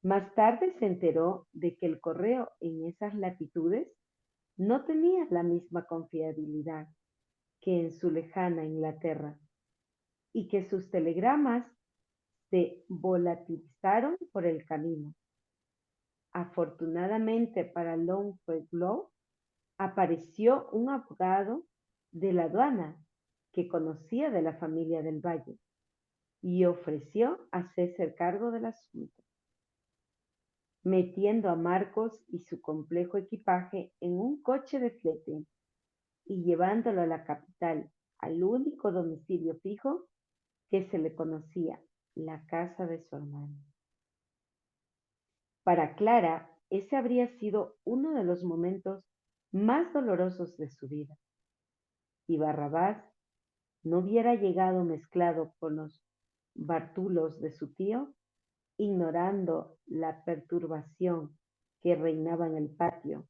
Más tarde se enteró de que el correo en esas latitudes no tenía la misma confiabilidad que en su lejana Inglaterra y que sus telegramas se volatilizaron por el camino. Afortunadamente para Longfellow apareció un abogado de la aduana que conocía de la familia del Valle y ofreció hacerse cargo del asunto, metiendo a Marcos y su complejo equipaje en un coche de flete y llevándolo a la capital, al único domicilio fijo que se le conocía, la casa de su hermano. Para Clara, ese habría sido uno de los momentos más dolorosos de su vida. Y Barrabás no hubiera llegado mezclado con los bártulos de su tío, ignorando la perturbación que reinaba en el patio.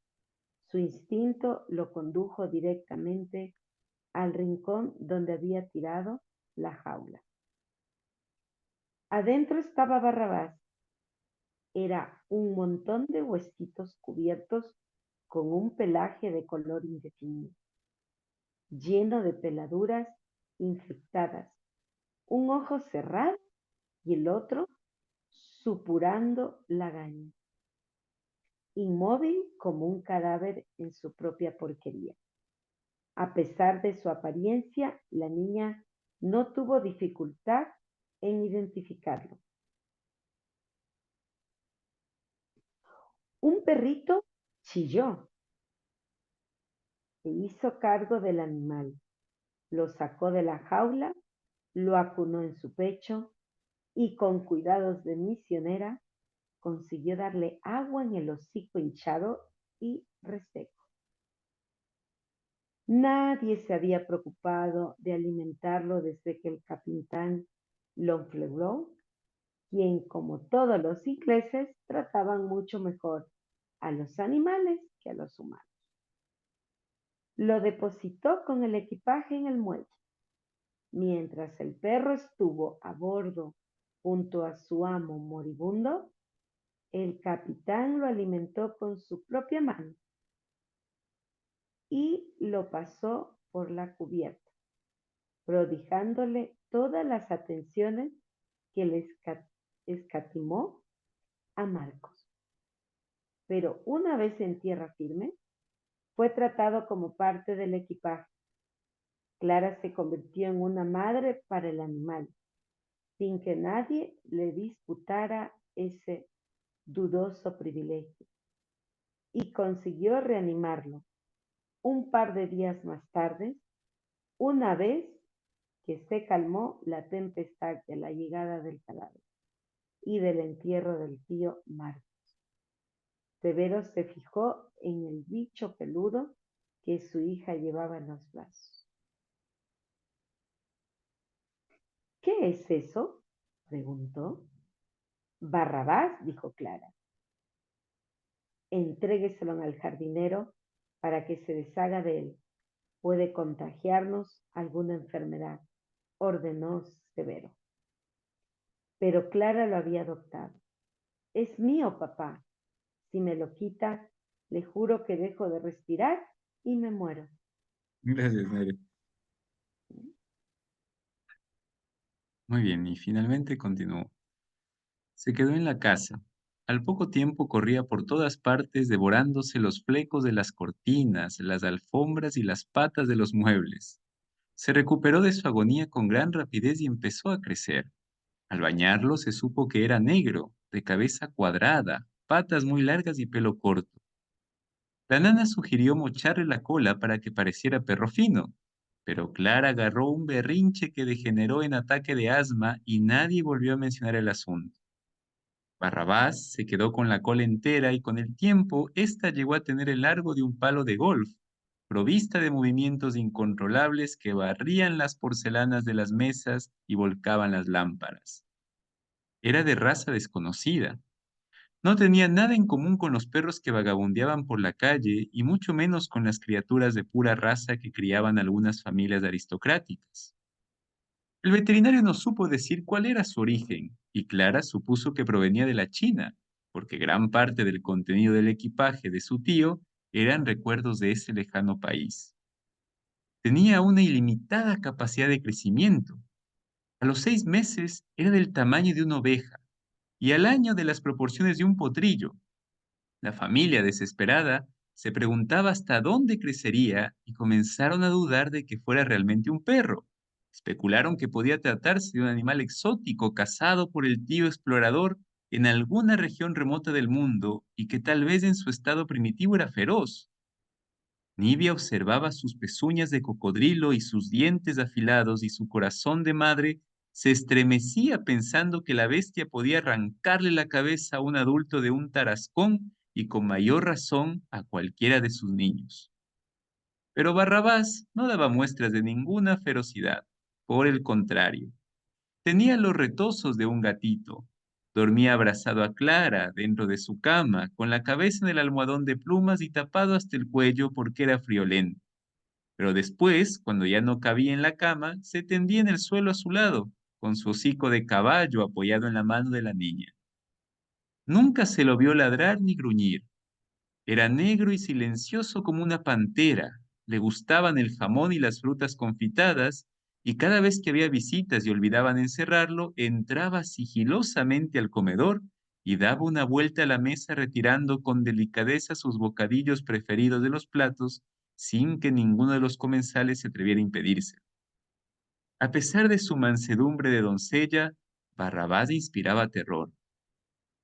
Su instinto lo condujo directamente al rincón donde había tirado la jaula. Adentro estaba Barrabás. Era un montón de huesitos cubiertos con un pelaje de color indefinido, lleno de peladuras infectadas, un ojo cerrado y el otro supurando lagañas, inmóvil como un cadáver en su propia porquería. A pesar de su apariencia, la niña no tuvo dificultad en identificarlo. Un perrito chilló. Se hizo cargo del animal, lo sacó de la jaula, lo acunó en su pecho y con cuidados de misionera consiguió darle agua en el hocico hinchado y reseco. Nadie se había preocupado de alimentarlo desde que el capitán Longfellow, quien como todos los ingleses trataban mucho mejor a los animales que a los humanos, lo depositó con el equipaje en el muelle. Mientras el perro estuvo a bordo junto a su amo moribundo, el capitán lo alimentó con su propia mano y lo pasó por la cubierta, prodigándole todas las atenciones que le escatimó a Marcos. Pero una vez en tierra firme, fue tratado como parte del equipaje. Clara se convirtió en una madre para el animal, sin que nadie le disputara ese dudoso privilegio, y consiguió reanimarlo un par de días más tarde, una vez que se calmó la tempestad de la llegada del cadáver y del entierro del tío Marcos. Severo se fijó en el bicho peludo que su hija llevaba en los brazos. ¿Qué es eso?, preguntó. Barrabás, dijo Clara. Entrégueselo al jardinero para que se deshaga de él. Puede contagiarnos alguna enfermedad, ordenó Severo. Pero Clara lo había adoptado. Es mío, papá. Si me lo quita, le juro que dejo de respirar y me muero. Gracias, Mary. Muy bien, y finalmente continuó. Se quedó en la casa. Al poco tiempo corría por todas partes devorándose los flecos de las cortinas, las alfombras y las patas de los muebles. Se recuperó de su agonía con gran rapidez y empezó a crecer. Al bañarlo se supo que era negro, de cabeza cuadrada, patas muy largas y pelo corto. La nana sugirió mocharle la cola para que pareciera perro fino, pero Clara agarró un berrinche que degeneró en ataque de asma y nadie volvió a mencionar el asunto. Barrabás se quedó con la cola entera y con el tiempo ésta llegó a tener el largo de un palo de golf, provista de movimientos incontrolables que barrían las porcelanas de las mesas y volcaban las lámparas. Era de raza desconocida. No tenía nada en común con los perros que vagabundeaban por la calle y mucho menos con las criaturas de pura raza que criaban algunas familias aristocráticas. El veterinario no supo decir cuál era su origen, y Clara supuso que provenía de la China, porque gran parte del contenido del equipaje de su tío eran recuerdos de ese lejano país. Tenía una ilimitada capacidad de crecimiento. A los 6 meses era del tamaño de una oveja, y al año de las proporciones de un potrillo. La familia, desesperada, se preguntaba hasta dónde crecería y comenzaron a dudar de que fuera realmente un perro. Especularon que podía tratarse de un animal exótico cazado por el tío explorador en alguna región remota del mundo y que tal vez en su estado primitivo era feroz. Nibia observaba sus pezuñas de cocodrilo y sus dientes afilados y su corazón de madre se estremecía pensando que la bestia podía arrancarle la cabeza a un adulto de un tarascón y con mayor razón a cualquiera de sus niños. Pero Barrabás no daba muestras de ninguna ferocidad. Por el contrario, tenía los retosos de un gatito. Dormía abrazado a Clara dentro de su cama, con la cabeza en el almohadón de plumas y tapado hasta el cuello porque era friolento. Pero después, cuando ya no cabía en la cama, se tendía en el suelo a su lado, con su hocico de caballo apoyado en la mano de la niña. Nunca se lo vio ladrar ni gruñir. Era negro y silencioso como una pantera. Le gustaban el jamón y las frutas confitadas, y cada vez que había visitas y olvidaban encerrarlo, entraba sigilosamente al comedor y daba una vuelta a la mesa retirando con delicadeza sus bocadillos preferidos de los platos, sin que ninguno de los comensales se atreviera a impedírselo. A pesar de su mansedumbre de doncella, Barrabás inspiraba terror.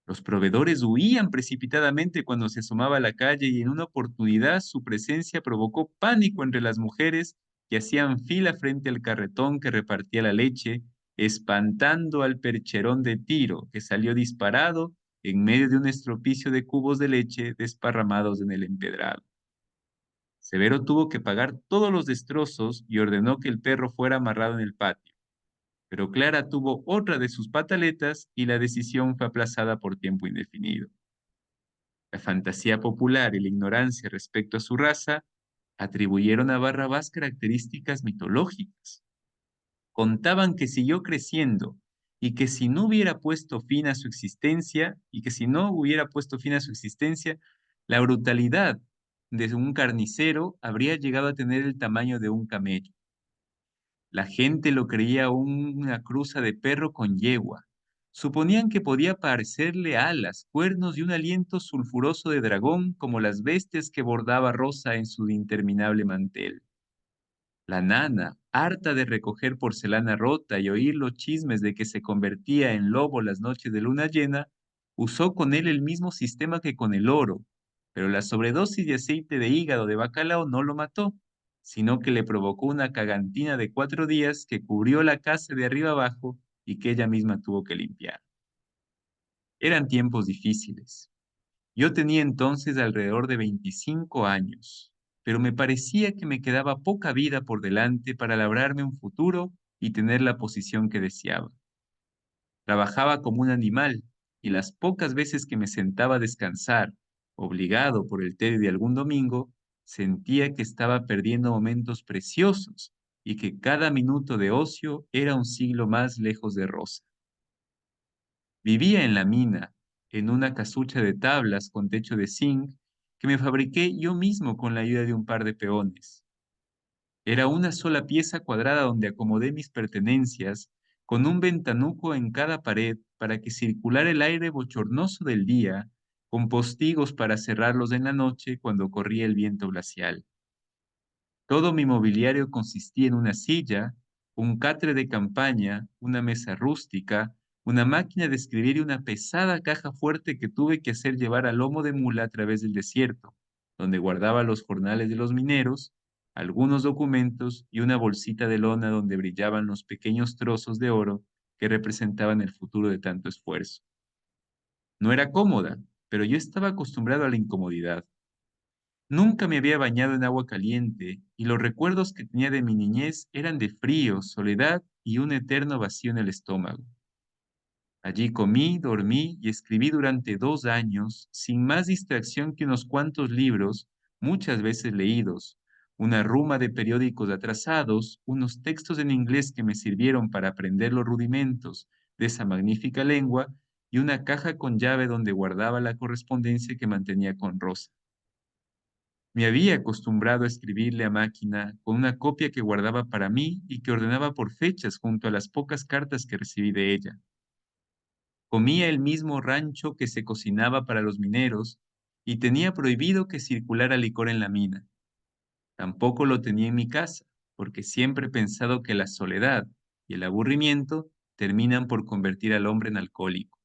Los proveedores huían precipitadamente cuando se asomaba a la calle y en una oportunidad su presencia provocó pánico entre las mujeres que hacían fila frente al carretón que repartía la leche, espantando al percherón de Tiro, que salió disparado en medio de un estropicio de cubos de leche desparramados en el empedrado. Severo tuvo que pagar todos los destrozos y ordenó que el perro fuera amarrado en el patio. Pero Clara tuvo otra de sus pataletas y la decisión fue aplazada por tiempo indefinido. La fantasía popular y la ignorancia respecto a su raza atribuyeron a Barrabás características mitológicas. Contaban que siguió creciendo y que si no hubiera puesto fin a su existencia, la brutalidad de un carnicero habría llegado a tener el tamaño de un camello. La gente lo creía una cruza de perro con yegua. Suponían que podía parecerle alas, cuernos y un aliento sulfuroso de dragón como las bestias que bordaba Rosa en su interminable mantel. La nana, harta de recoger porcelana rota y oír los chismes de que se convertía en lobo las noches de luna llena, usó con él el mismo sistema que con el oro, pero la sobredosis de aceite de hígado de bacalao no lo mató, sino que le provocó una cagantina de 4 días que cubrió la casa de arriba abajo y que ella misma tuvo que limpiar. Eran tiempos difíciles. Yo tenía entonces alrededor de 25 años, pero me parecía que me quedaba poca vida por delante para labrarme un futuro y tener la posición que deseaba. Trabajaba como un animal y las pocas veces que me sentaba a descansar, obligado por el tedio de algún domingo, sentía que estaba perdiendo momentos preciosos y que cada minuto de ocio era un siglo más lejos de Rosa. Vivía en la mina, en una casucha de tablas con techo de zinc que me fabriqué yo mismo con la ayuda de un par de peones. Era una sola pieza cuadrada donde acomodé mis pertenencias, con un ventanuco en cada pared para que circulara el aire bochornoso del día, con postigos para cerrarlos en la noche cuando corría el viento glacial. Todo mi mobiliario consistía en una silla, un catre de campaña, una mesa rústica, una máquina de escribir y una pesada caja fuerte que tuve que hacer llevar a lomo de mula a través del desierto, donde guardaba los jornales de los mineros, algunos documentos y una bolsita de lona donde brillaban los pequeños trozos de oro que representaban el futuro de tanto esfuerzo. No era cómoda, pero yo estaba acostumbrado a la incomodidad. Nunca me había bañado en agua caliente y los recuerdos que tenía de mi niñez eran de frío, soledad y un eterno vacío en el estómago. Allí comí, dormí y escribí durante 2 años, sin más distracción que unos cuantos libros, muchas veces leídos, una ruma de periódicos atrasados, unos textos en inglés que me sirvieron para aprender los rudimentos de esa magnífica lengua y una caja con llave donde guardaba la correspondencia que mantenía con Rosa. Me había acostumbrado a escribirle a máquina con una copia que guardaba para mí y que ordenaba por fechas junto a las pocas cartas que recibí de ella. Comía el mismo rancho que se cocinaba para los mineros y tenía prohibido que circulara licor en la mina. Tampoco lo tenía en mi casa, porque siempre he pensado que la soledad y el aburrimiento terminan por convertir al hombre en alcohólico.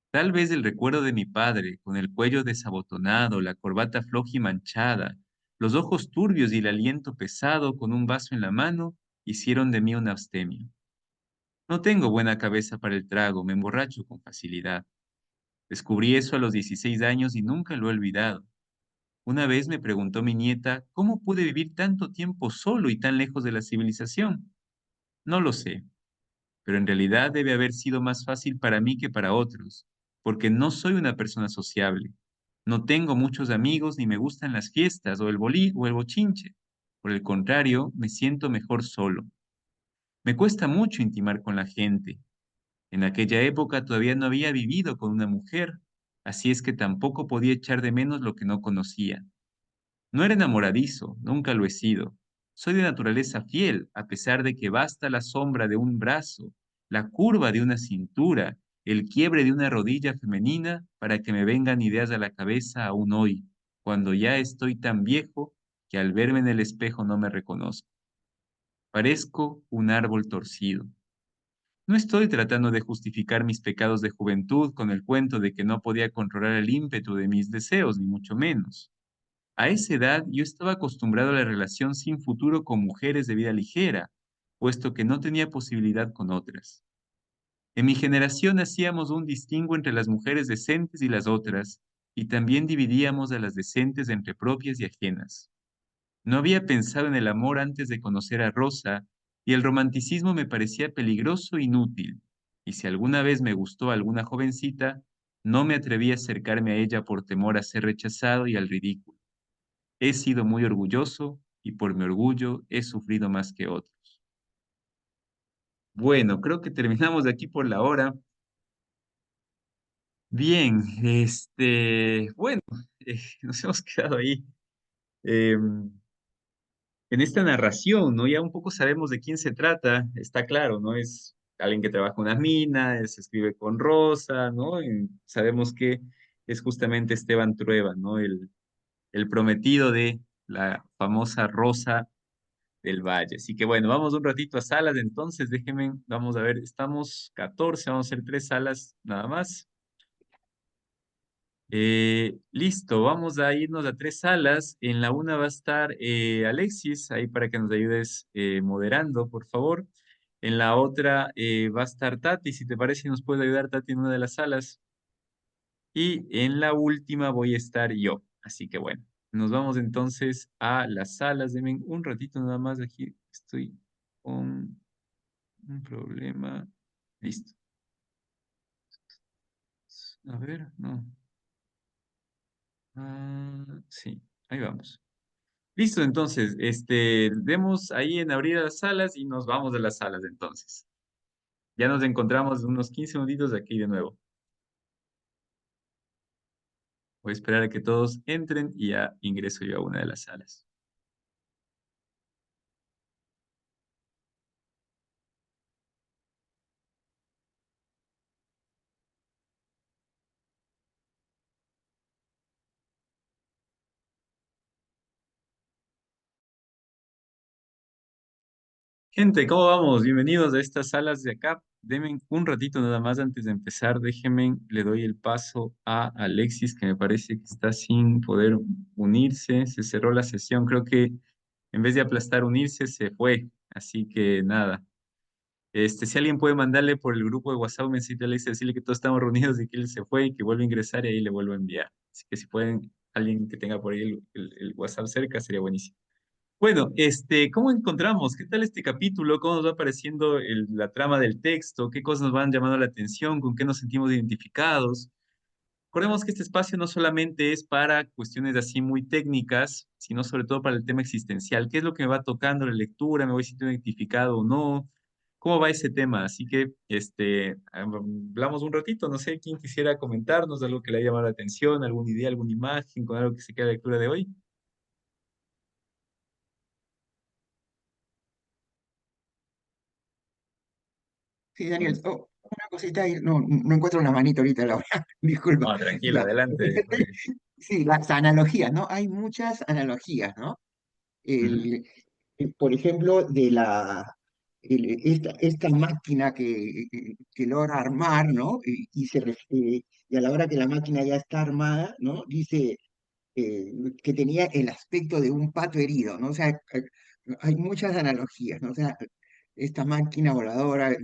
Tal vez el recuerdo de mi padre, con el cuello desabotonado, la corbata floja y manchada, los ojos turbios y el aliento pesado con un vaso en la mano, hicieron de mí un abstemio. No tengo buena cabeza para el trago, me emborracho con facilidad. Descubrí eso a los 16 años y nunca lo he olvidado. Una vez me preguntó mi nieta, ¿cómo pude vivir tanto tiempo solo y tan lejos de la civilización? No lo sé, pero en realidad debe haber sido más fácil para mí que para otros, porque no soy una persona sociable. No tengo muchos amigos ni me gustan las fiestas o el bolí o el bochinche. Por el contrario, me siento mejor solo. Me cuesta mucho intimar con la gente. En aquella época todavía no había vivido con una mujer, así es que tampoco podía echar de menos lo que no conocía. No era enamoradizo, nunca lo he sido. Soy de naturaleza fiel, a pesar de que basta la sombra de un brazo, la curva de una cintura, el quiebre de una rodilla femenina para que me vengan ideas a la cabeza aún hoy, cuando ya estoy tan viejo que al verme en el espejo no me reconozco. Parezco un árbol torcido. No estoy tratando de justificar mis pecados de juventud con el cuento de que no podía controlar el ímpetu de mis deseos, ni mucho menos. A esa edad yo estaba acostumbrado a la relación sin futuro con mujeres de vida ligera, puesto que no tenía posibilidad con otras. En mi generación hacíamos un distingo entre las mujeres decentes y las otras, y también dividíamos a las decentes entre propias y ajenas. No había pensado en el amor antes de conocer a Rosa, y el romanticismo me parecía peligroso e inútil, y si alguna vez me gustó alguna jovencita, no me atreví a acercarme a ella por temor a ser rechazado y al ridículo. He sido muy orgulloso y por mi orgullo he sufrido más que otros. Bueno, creo que terminamos de aquí por la hora. Bien, bueno, nos hemos quedado ahí en esta narración, ¿no? Ya un poco sabemos de quién se trata, está claro, ¿no? Es alguien que trabaja en una mina, se escribe con Rosa, ¿no? Y sabemos que es justamente Esteban Trueba, ¿no? El prometido de la famosa Rosa del Valle. Así que bueno, vamos un ratito a salas, entonces déjenme, vamos a ver, estamos 14, vamos a hacer 3 salas nada más. Listo, vamos a irnos a 3 salas. En la una va a estar Alexis, ahí para que nos ayudes moderando, por favor. En la otra va a estar Tati, si te parece, nos puede ayudar Tati en una de las salas. Y en la última voy a estar yo. Así que bueno, nos vamos entonces a las salas. Denme un ratito nada más aquí. Estoy con un problema. Listo. A ver, no. Sí, ahí vamos. Listo, entonces, demos ahí en abrir las salas y nos vamos de las salas entonces. Ya nos encontramos unos 15 minutitos aquí de nuevo. Voy a esperar a que todos entren y ya ingreso yo a una de las salas. Gente, ¿cómo vamos? Bienvenidos a estas salas de acá. Denme un ratito nada más antes de empezar. Déjenme, le doy el paso a Alexis, que me parece que está sin poder unirse. Se cerró la sesión. Creo que en vez de aplastar unirse, se fue. Así que nada. Si alguien puede mandarle por el grupo de WhatsApp un mensajito, le dice, decirle que todos estamos reunidos y que él se fue y que vuelve a ingresar y ahí le vuelvo a enviar. Así que si pueden, alguien que tenga por ahí el WhatsApp cerca, sería buenísimo. Bueno, ¿cómo encontramos? ¿Qué tal este capítulo? ¿Cómo nos va apareciendo la trama del texto? ¿Qué cosas nos van llamando la atención? ¿Con qué nos sentimos identificados? Recordemos que este espacio no solamente es para cuestiones así muy técnicas, sino sobre todo para el tema existencial. ¿Qué es lo que me va tocando la lectura? ¿Me voy sintiendo identificado o no? ¿Cómo va ese tema? Así que, hablamos un ratito. No sé quién quisiera comentarnos algo que le haya llamado la atención, alguna idea, alguna imagen con algo que se quede de la lectura de hoy. Sí, Daniel, una cosita ahí, no encuentro una manito ahorita, Laura, disculpa. No, tranquilo, Ya, adelante, Jorge. sí, las analogías, ¿no? Hay muchas analogías, ¿no? Ujú, El, por ejemplo, esta máquina que logra armar, ¿no? Y a la hora que la máquina ya está armada, ¿no? Dice que tenía el aspecto de un pato herido, ¿no? O sea, hay muchas analogías, ¿no? O sea, esta máquina voladora,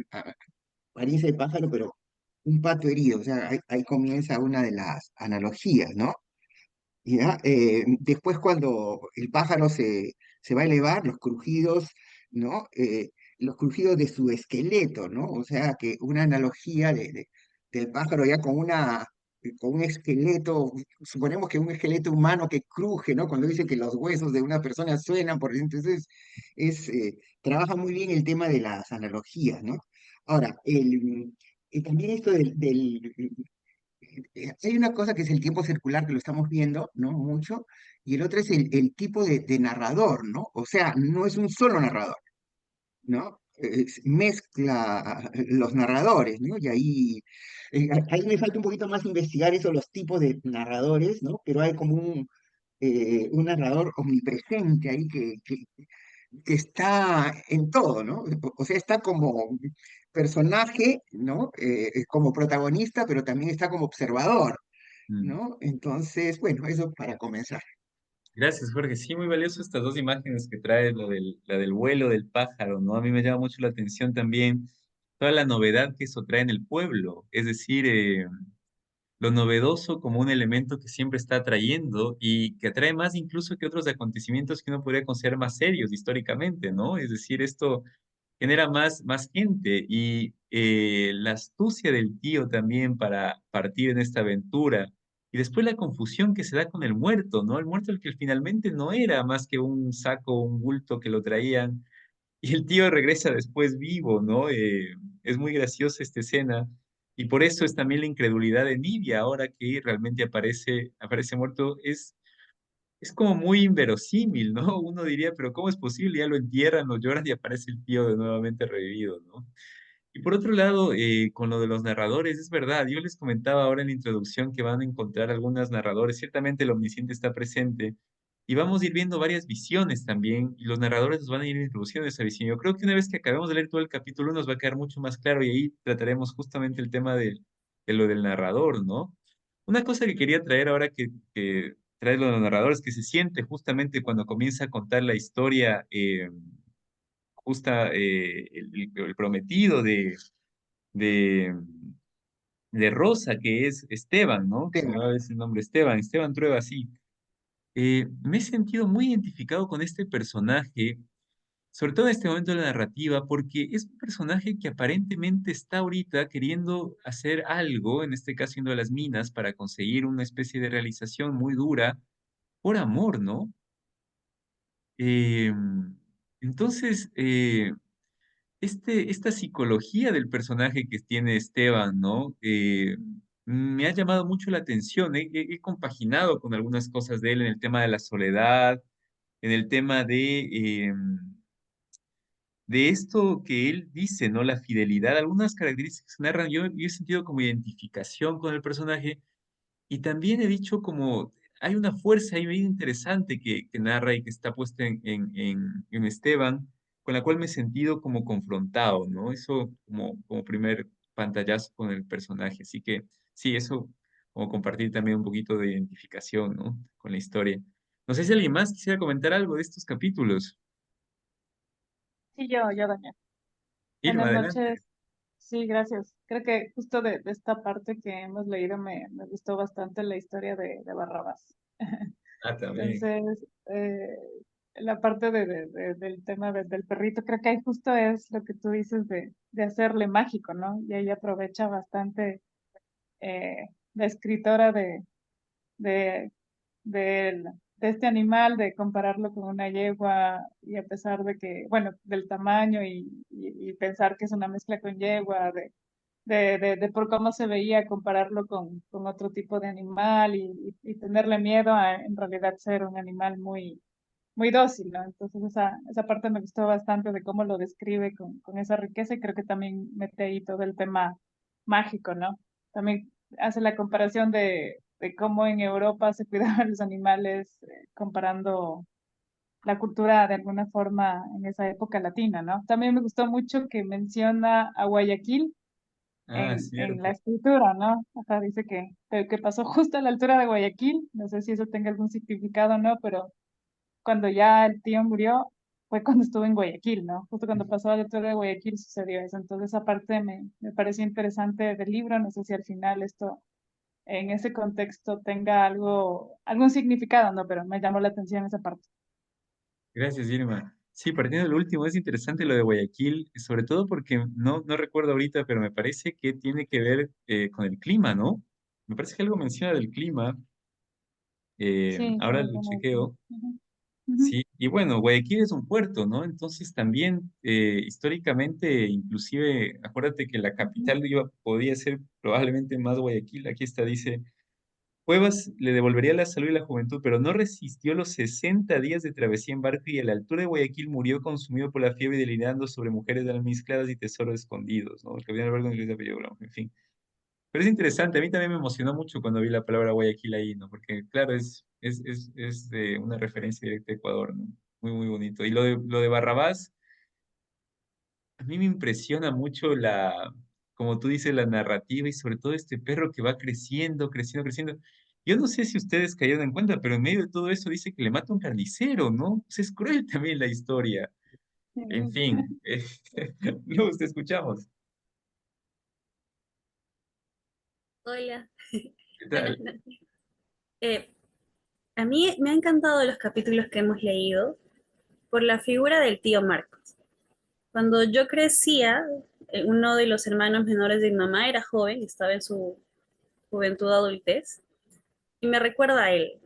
apariencia de pájaro, pero un pato herido, o sea, ahí comienza una de las analogías, ¿no? ¿Ya? Después cuando el pájaro se va a elevar, los crujidos, ¿no? Los crujidos de su esqueleto, ¿no? O sea, que una analogía del pájaro ya con un esqueleto, suponemos que un esqueleto humano que cruje, ¿no? Cuando dice que los huesos de una persona suenan, por ejemplo, entonces trabaja muy bien el tema de las analogías, ¿no? Ahora, también esto hay una cosa que es el tiempo circular que lo estamos viendo, ¿no? Mucho, y el otro es el tipo de narrador, ¿no? O sea, no es un solo narrador, ¿no? Mezcla los narradores, ¿no? Y ahí me falta un poquito más investigar eso, los tipos de narradores, ¿no? Pero hay como un narrador omnipresente ahí que está en todo, ¿no? O sea, está como personaje, ¿no? Como protagonista, pero también está como observador, mm. ¿no? Entonces, bueno, eso para comenzar. Gracias, Jorge. Sí, muy valioso estas dos imágenes que trae, la del vuelo del pájaro, ¿no? A mí me llama mucho la atención también toda la novedad que eso trae en el pueblo, es decir, lo novedoso como un elemento que siempre está atrayendo y que atrae más incluso que otros acontecimientos que uno podría considerar más serios históricamente, ¿no? Es decir, esto genera más gente y la astucia del tío también para partir en esta aventura. Y después la confusión que se da con el muerto, ¿no? El muerto el que finalmente no era más que un saco, un bulto que lo traían y el tío regresa después vivo, ¿no? Es muy graciosa esta escena. Y por eso es también la incredulidad de Nibia, ahora que realmente aparece muerto, es como muy inverosímil, ¿no? Uno diría, pero ¿cómo es posible? Ya lo entierran, lo lloran y aparece el tío de nuevamente revivido, ¿no? Y por otro lado, con lo de los narradores, es verdad, yo les comentaba ahora en la introducción que van a encontrar algunos narradores, ciertamente el omnisciente está presente, y vamos a ir viendo varias visiones también, y los narradores nos van a ir introduciendo esa visión. Yo creo que una vez que acabemos de leer todo el capítulo nos va a quedar mucho más claro y ahí trataremos justamente el tema de lo del narrador, ¿no? Una cosa que quería traer ahora que trae lo de los narradores, que se siente justamente cuando comienza a contar la historia, el prometido de, de Rosa, que es Esteban, ¿no? Que se me Tema. va a veces el nombre Esteban Trueba, sí. Me he sentido muy identificado con este personaje, sobre todo en este momento de la narrativa, porque es un personaje que aparentemente está ahorita queriendo hacer algo, en este caso yendo a las minas, para conseguir una especie de realización muy dura por amor, ¿no? Eh, entonces, esta psicología del personaje que tiene Esteban, ¿no? Me ha llamado mucho la atención. He compaginado con algunas cosas de él en el tema de la soledad, en el tema de esto que él dice, ¿no? La fidelidad, algunas características que narran. Yo he sentido como identificación con el personaje y también he dicho como hay una fuerza ahí bien interesante que narra y que está puesta en Esteban, con la cual me he sentido como confrontado, ¿no? Eso como primer pantallazo con el personaje. Así que sí, eso como compartir también un poquito de identificación, ¿no? Con la historia. No sé si alguien más quisiera comentar algo de estos capítulos. Sí, yo, Daniel. Irma, Buenas adelante. noches. Sí, gracias. Creo que justo de esta parte que hemos leído me gustó bastante la historia de Barrabás. Ah, también. Entonces, la parte del tema del perrito, creo que ahí justo es lo que tú dices de hacerle mágico, ¿no? Y ahí aprovecha bastante la escritora de, de este animal, de compararlo con una yegua y a pesar de que, bueno, del tamaño y pensar que es una mezcla con yegua, de por cómo se veía, compararlo con otro tipo de animal y tenerle miedo a en realidad ser un animal muy dócil, ¿no? Entonces esa parte me gustó bastante de cómo lo describe con esa riqueza y creo que también mete ahí todo el tema mágico, ¿no? También hace la comparación de cómo en Europa se cuidaban los animales, comparando la cultura de alguna forma en esa época latina, ¿no? También me gustó mucho que menciona a Guayaquil Ah, en la cierto. escritura, ¿no? Acá dice que pasó justo a la altura de Guayaquil, no sé si eso tenga algún significado o no, pero cuando ya el tío murió fue cuando estuvo en Guayaquil, ¿no? Justo cuando pasó a la altura de Guayaquil sucedió eso. Entonces, esa parte me pareció interesante del libro. No sé si al final esto, en ese contexto, tenga algún significado, ¿no? Pero me llamó la atención esa parte. Gracias, Irma. Sí, partiendo del último, es interesante lo de Guayaquil, sobre todo porque no recuerdo ahorita, pero me parece que tiene que ver con el clima, ¿no? Me parece que algo menciona del clima, Sí, sí, ahora lo bueno, chequeo. ujú, ujú, Sí, y bueno, Guayaquil es un puerto, ¿no? Entonces también históricamente, inclusive, acuérdate que la ujú, capital podía ser probablemente más Guayaquil. Aquí está, dice, Cuevas le devolvería la salud y la juventud, pero no resistió los 60 días de travesía en barco y a la altura de Guayaquil murió consumido por la fiebre delirando sobre mujeres almizcladas y tesoros escondidos, ¿no? El capitán del barco en inglés de apellido Brown, en fin. Pero es interesante, a mí también me emocionó mucho cuando vi la palabra Guayaquil ahí, ¿no? Porque, claro, es de una referencia directa a Ecuador, ¿no? Muy, muy bonito. Y lo de Barrabás, a mí me impresiona mucho como tú dices, la narrativa y sobre todo este perro que va creciendo, creciendo, creciendo. Yo no sé si ustedes cayeron en cuenta, pero en medio de todo eso dice que le mata un carnicero, ¿no? Pues es cruel también la historia. En ujú. fin, Luz, te escuchamos. Hola, ¿Qué buenas tal? noches. Eh, a mí me han encantado los capítulos que hemos leído por la figura del tío Marcos. Cuando yo crecía, uno de los hermanos menores de mi mamá era joven, estaba en su juventud adultez, y me recuerda a él,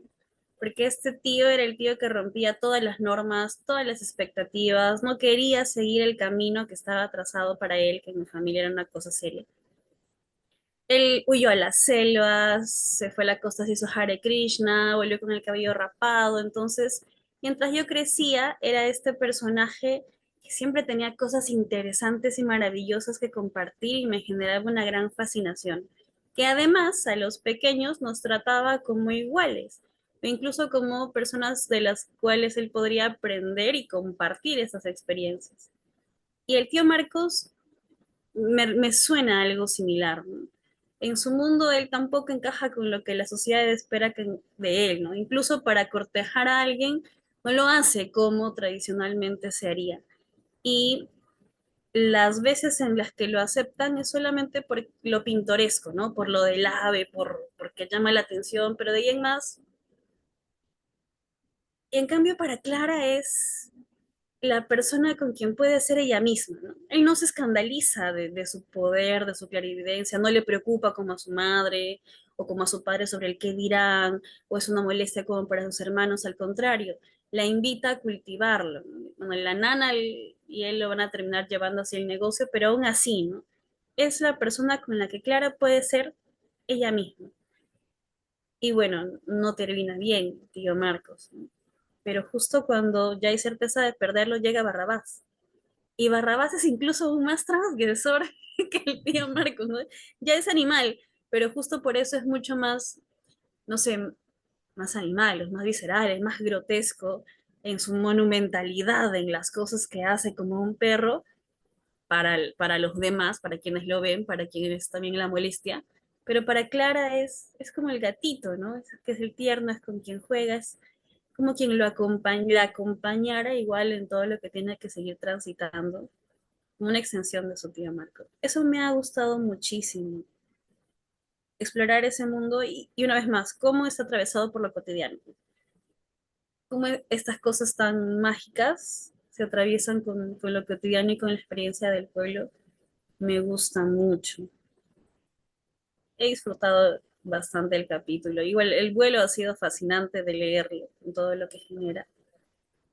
porque este tío era el tío que rompía todas las normas, todas las expectativas, no quería seguir el camino que estaba trazado para él, que en mi familia era una cosa seria. Él huyó a las selvas, se fue a la costa, se hizo Hare Krishna, volvió con el cabello rapado. Entonces, mientras yo crecía, era este personaje que siempre tenía cosas interesantes y maravillosas que compartir y me generaba una gran fascinación, que además a los pequeños nos trataba como iguales, o incluso como personas de las cuales él podría aprender y compartir esas experiencias. Y el tío Marcos me suena algo similar, ¿no? En su mundo él tampoco encaja con lo que la sociedad espera de él, ¿no? Incluso para cortejar a alguien no lo hace como tradicionalmente se haría. Y las veces en las que lo aceptan es solamente por lo pintoresco, ¿no? Por lo del ave, porque llama la atención, pero de ahí en más. Y en cambio para Clara es la persona con quien puede ser ella misma, ¿no? Él no se escandaliza de su poder, de su clarividencia, no le preocupa como a su madre o como a su padre sobre el qué dirán, o es una molestia como para sus hermanos, al contrario, la invita a cultivarlo, ¿no? Bueno, la nana y él lo van a terminar llevando hacia el negocio, pero aún así, ¿no? Es la persona con la que Clara puede ser ella misma. Y bueno, no termina bien, tío Marcos, ¿no? Pero justo cuando ya hay certeza de perderlo, llega Barrabás. Y Barrabás es incluso aún más transgresor que el tío Marcos, ¿no? Ya es animal, pero justo por eso es mucho más, no sé, más animal, es más visceral, es más grotesco en su monumentalidad, en las cosas que hace como un perro para los demás, para quienes lo ven, para quienes también la molestia. Pero para Clara es como el gatito, ¿no? Que es el tierno, es con quien juegas, como quien lo acompaña, la acompañara igual en todo lo que tiene que seguir transitando. como una extensión de su tío Marco. Eso me ha gustado muchísimo, explorar ese mundo y una vez más, cómo está atravesado por lo cotidiano, cómo estas cosas tan mágicas se atraviesan con lo cotidiano y con la experiencia del pueblo, me gusta mucho. He disfrutado bastante el capítulo. Igual el vuelo ha sido fascinante de leerlo, con todo lo que genera.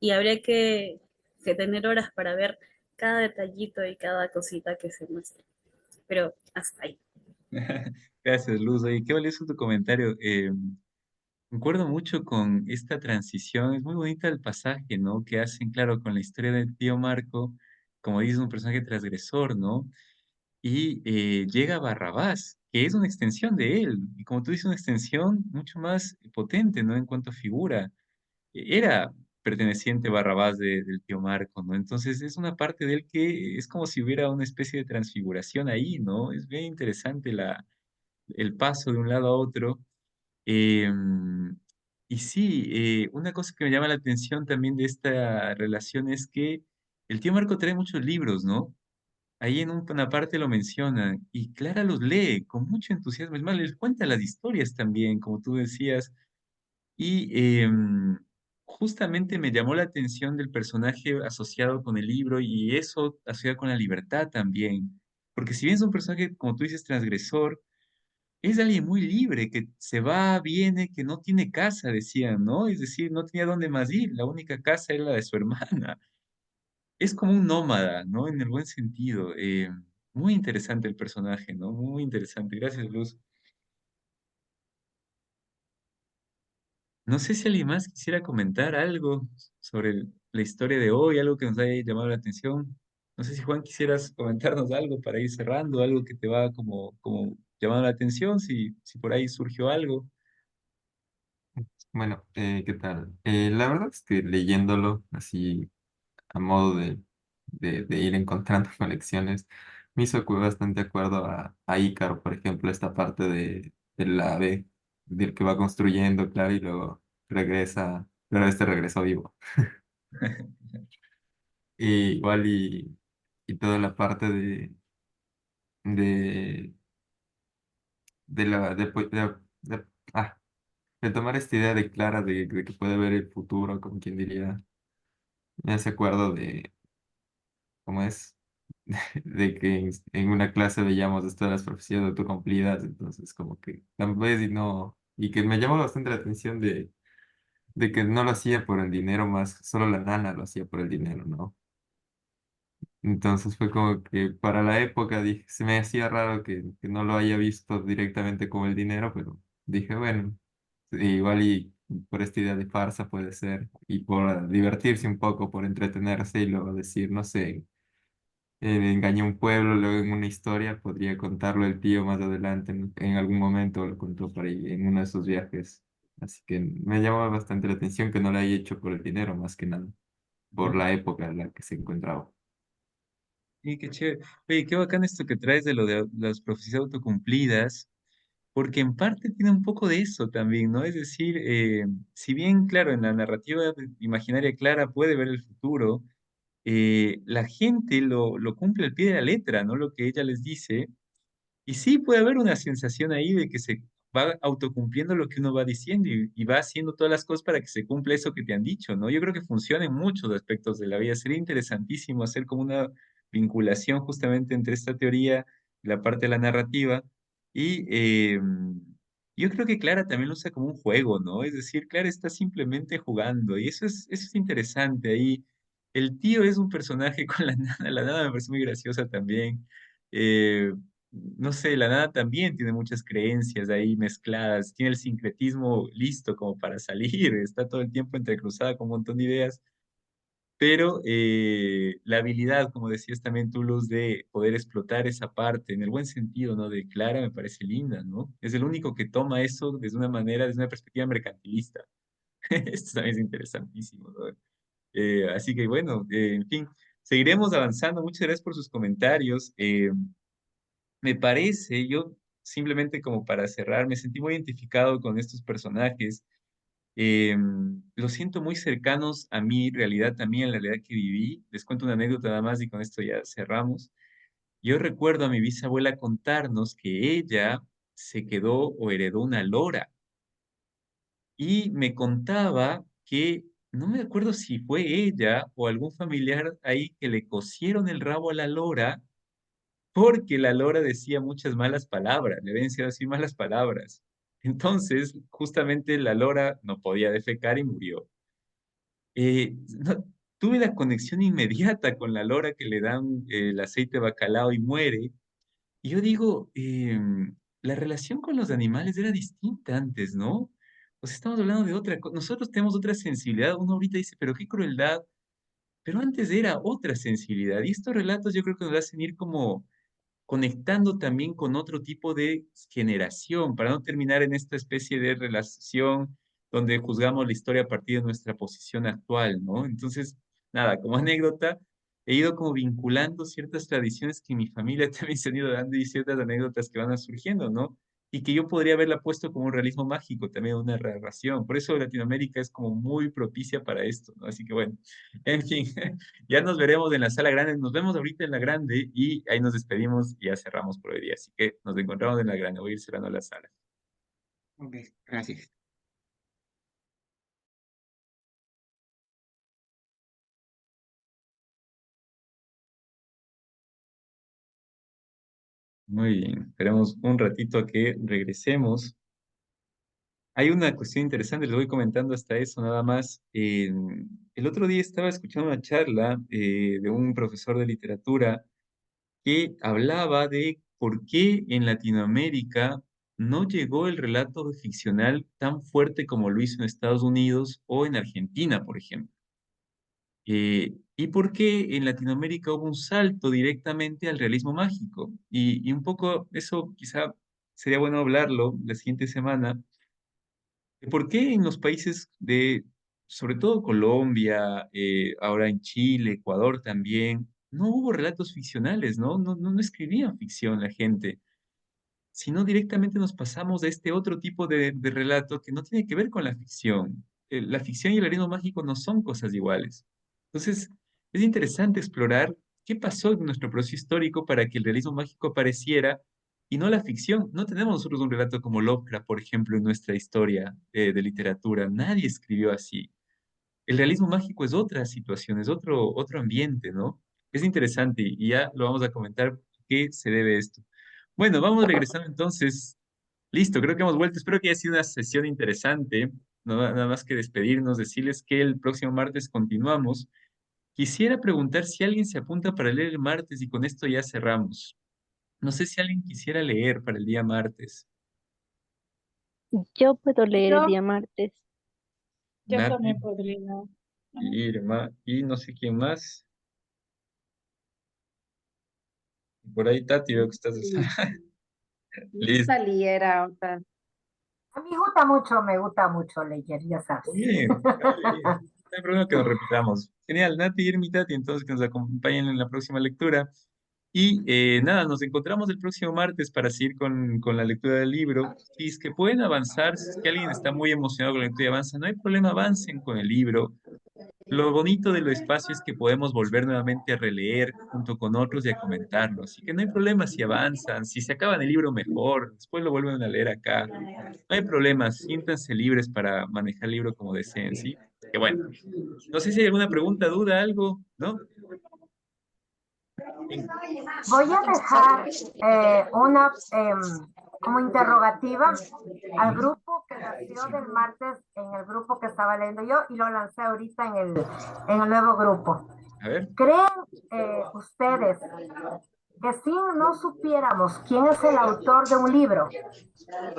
Y habría que tener horas para ver cada detallito y cada cosita que se muestra. Pero hasta ahí. Gracias, Luz. Oye, qué valioso tu comentario. Concuerdo mucho con esta transición. Es muy bonita el pasaje, ¿no? Que hacen, claro, con la historia del tío Marco, como dices, un personaje transgresor, ¿no? Y llega Barrabás, que es una extensión de él. Y como tú dices, una extensión mucho más potente, ¿no? En cuanto a figura. Era perteneciente Barrabás del tío Marco, ¿no? Entonces es una parte de él que es como si hubiera una especie de transfiguración ahí, ¿no? Es bien interesante el paso de un lado a otro. Em, y sí, una cosa que me llama la atención también de esta relación es que el tío Marco trae muchos libros, ¿no? Ahí en una parte lo menciona y Clara los lee con mucho entusiasmo. Es más, les cuenta las historias también, como tú decías. Y justamente me llamó la atención del personaje asociado con el libro y eso asociado con la libertad también. Porque si bien es un personaje, como tú dices, transgresor, es alguien muy libre, que se va, viene, que no tiene casa, decían, ¿no? Es decir, no tenía dónde más ir, la única casa era la de su hermana. Es como un nómada, ¿no? En el buen sentido. Muy interesante el personaje, ¿no? Muy interesante. Gracias, Luz. No sé si alguien más quisiera comentar algo sobre la historia de hoy, algo que nos haya llamado la atención. No sé si Juan quisieras comentarnos algo para ir cerrando, algo que te va como llamando la atención, si por ahí surgió algo. Bueno, ¿qué tal? La verdad es que leyéndolo así a modo de ir encontrando conexiones, me hizo bastante acuerdo a Ícaro, por ejemplo, esta parte del ave, del que va construyendo, claro, y luego regresa, pero este regresó vivo. Igual y toda la parte de, de la, de- ah, de tomar esta idea de Clara de que puede ver el futuro, como quien diría, me hace acuerdo de cómo es, de que en una clase veíamos esto de las profecías autocumplidas, entonces como que tal vez y no, y que me llamó bastante la atención de que no lo hacía por el dinero más, solo la nana lo hacía por el dinero, ¿no? Entonces fue como que para la época dije, se me hacía raro que no lo haya visto directamente como el dinero, pero dije, bueno, igual y por esta idea de farsa puede ser, y por divertirse un poco, por entretenerse y luego decir, no sé, engañó a un pueblo, luego en una historia, podría contarlo el tío más adelante, en algún momento lo contó por ahí en uno de sus viajes. Así que me llamó bastante la atención que no lo haya hecho por el dinero, más que nada, por la época en la que se encontraba. Y qué chévere. Oye, qué bacán esto que traes de lo de las profecías autocumplidas, porque en parte tiene un poco de eso también, ¿no? Es decir, si bien, claro, en la narrativa imaginaria Clara puede ver el futuro, la gente lo cumple al pie de la letra, ¿no? Lo que ella les dice. Y sí, puede haber una sensación ahí de que se va autocumpliendo lo que uno va diciendo y va haciendo todas las cosas para que se cumpla eso que te han dicho, ¿no? Yo creo que funciona en muchos aspectos de la vida. Sería interesantísimo hacer como una vinculación justamente entre esta teoría, la parte de la narrativa, y yo creo que Clara también lo usa como un juego, ¿no? Es decir, Clara está simplemente jugando y eso es interesante ahí. El tío es un personaje con la nada me parece muy graciosa también. Eh, no sé, la nada también tiene muchas creencias ahí mezcladas, tiene el sincretismo listo como para salir, está todo el tiempo entrecruzada con un montón de ideas, pero la habilidad, como decías también tú, Luz, de poder explotar esa parte en el buen sentido, ¿no? De Clara me parece linda, ¿no? Es el único que toma eso desde una manera, desde una perspectiva mercantilista. Esto también es interesantísimo, ¿no? Así que bueno, en fin, seguiremos avanzando. Muchas gracias por sus comentarios. Me parece, yo simplemente como para cerrar, me sentí muy identificado con estos personajes Los siento muy cercanos a mi realidad también, a la realidad que viví. Les cuento una anécdota nada más y con esto ya cerramos. Yo recuerdo a mi bisabuela contarnos que ella se quedó o heredó una lora y me contaba que no me acuerdo si fue ella o algún familiar ahí que le cosieron el rabo a la lora porque la lora decía muchas malas palabras, le habían sido así malas palabras. Entonces, justamente la lora no podía defecar y murió. Tuve la conexión inmediata con la lora que le dan el aceite de bacalao y muere. Y yo digo, la relación con los animales era distinta antes, ¿no? O sea, estamos hablando de otra cosa. Nosotros tenemos otra sensibilidad. Uno ahorita dice, pero qué crueldad. Pero antes era otra sensibilidad. Y estos relatos yo creo que nos hacen ir como conectando también con otro tipo de generación, para no terminar en esta especie de relación donde juzgamos la historia a partir de nuestra posición actual, ¿no? Entonces, nada, como anécdota, he ido como vinculando ciertas tradiciones que mi familia también se han ido dando y ciertas anécdotas que van surgiendo, ¿no? Y que yo podría haberla puesto como un realismo mágico, también una narración. Por eso Latinoamérica es como muy propicia para esto, ¿no? Así que bueno, en fin, ya nos veremos en la sala grande, nos vemos ahorita en la grande y ahí nos despedimos y ya cerramos por hoy día. Así que nos encontramos en la grande, voy a ir cerrando la sala. Ok, gracias. Muy bien, esperemos un ratito a que regresemos. Hay una cuestión interesante, les voy comentando hasta eso nada más. El otro día estaba escuchando una charla de un profesor de literatura que hablaba de por qué en Latinoamérica no llegó el relato ficcional tan fuerte como lo hizo en Estados Unidos o en Argentina, por ejemplo. Y por qué en Latinoamérica hubo un salto directamente al realismo mágico. Y un poco eso quizá sería bueno hablarlo la siguiente semana. De ¿Por qué en los países de, sobre todo Colombia, ahora en Chile, Ecuador también, no hubo relatos ficcionales, ¿no? No escribían ficción la gente, sino directamente nos pasamos a este otro tipo de relato que no tiene que ver con la ficción. La ficción y el realismo mágico no son cosas iguales. Entonces, es interesante explorar qué pasó en nuestro proceso histórico para que el realismo mágico apareciera y no la ficción. No tenemos nosotros un relato como Lovecraft, por ejemplo, en nuestra historia de literatura. Nadie escribió así. El realismo mágico es otra situación, es otro ambiente, ¿no? Es interesante y ya lo vamos a comentar qué se debe esto. Bueno, vamos regresando entonces. Listo, creo que hemos vuelto. Espero que haya sido una sesión interesante. Nada más que despedirnos, decirles que el próximo martes continuamos. Quisiera preguntar si alguien se apunta para leer el martes y con esto ya cerramos. No sé si alguien quisiera leer para el día martes. Yo puedo leer el Yo, día martes. yo Nati, también podría. Ajá. Irma y no sé quién más. Por ahí, Tati, veo que estás. Sí, yo Listo. saliera, o sea, A mí me gusta mucho leer, ya sabes. Muy bien, dale, bien. No hay problema que nos repitamos. Genial, Nati, Irma y Tati, entonces que nos acompañen en la próxima lectura. Y nada, nos encontramos el próximo martes para seguir con la lectura del libro. Si es que pueden avanzar, si es que alguien está muy emocionado con la lectura y avanza, no hay problema, avancen con el libro. Lo bonito de lo espacio es que podemos volver nuevamente a releer junto con otros y a comentarlo. Así que no hay problema si avanzan, si se acaban el libro mejor, después lo vuelven a leer acá. No hay problema, siéntanse libres para manejar el libro como deseen, ¿sí? Que bueno, no sé si hay alguna pregunta, duda, algo, ¿no? En- Voy a dejar una como interrogativa al Ujú. grupo que nació del martes en el grupo que estaba leyendo yo y lo lancé ahorita en el nuevo grupo. A ver. ¿Creen ustedes que si no supiéramos quién es el autor de un libro,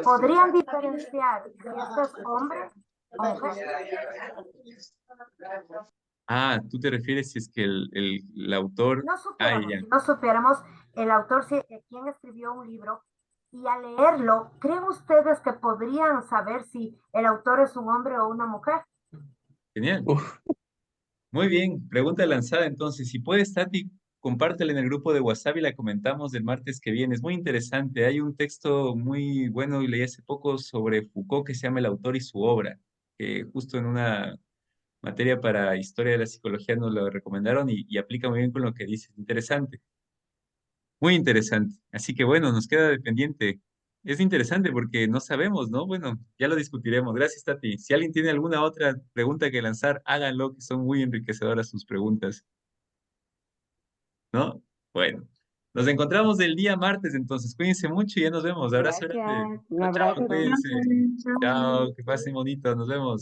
podrían diferenciar si este es hombre o mujer? Ah, tú te refieres si es que el autor... Ah, ya. Si no supiéramos el autor, quién escribió un libro, y al leerlo, ¿creen ustedes que podrían saber si el autor es un hombre o una mujer? Genial. Uf, Muy bien, pregunta lanzada entonces. Si puedes, Tati, compártela en el grupo de WhatsApp y la comentamos el martes que viene. Es muy interesante. Hay un texto muy bueno y leí hace poco sobre Foucault que se llama El autor y su obra. que justo en una materia para historia de la psicología nos lo recomendaron y aplica muy bien con lo que dices. Interesante, muy interesante. Así que bueno, nos queda de pendiente. Es interesante porque no sabemos, ¿no? Bueno, ya lo discutiremos. Gracias, Tati. Si alguien tiene alguna otra pregunta que lanzar, háganlo, que son muy enriquecedoras sus preguntas, ¿no? Bueno, nos encontramos el día martes, entonces cuídense mucho y ya nos vemos. Abrazo grande. Gracias. Un Chao, chao, abrazo. cuídense. Gracias, chao. Chao, que pasen bonito, nos vemos.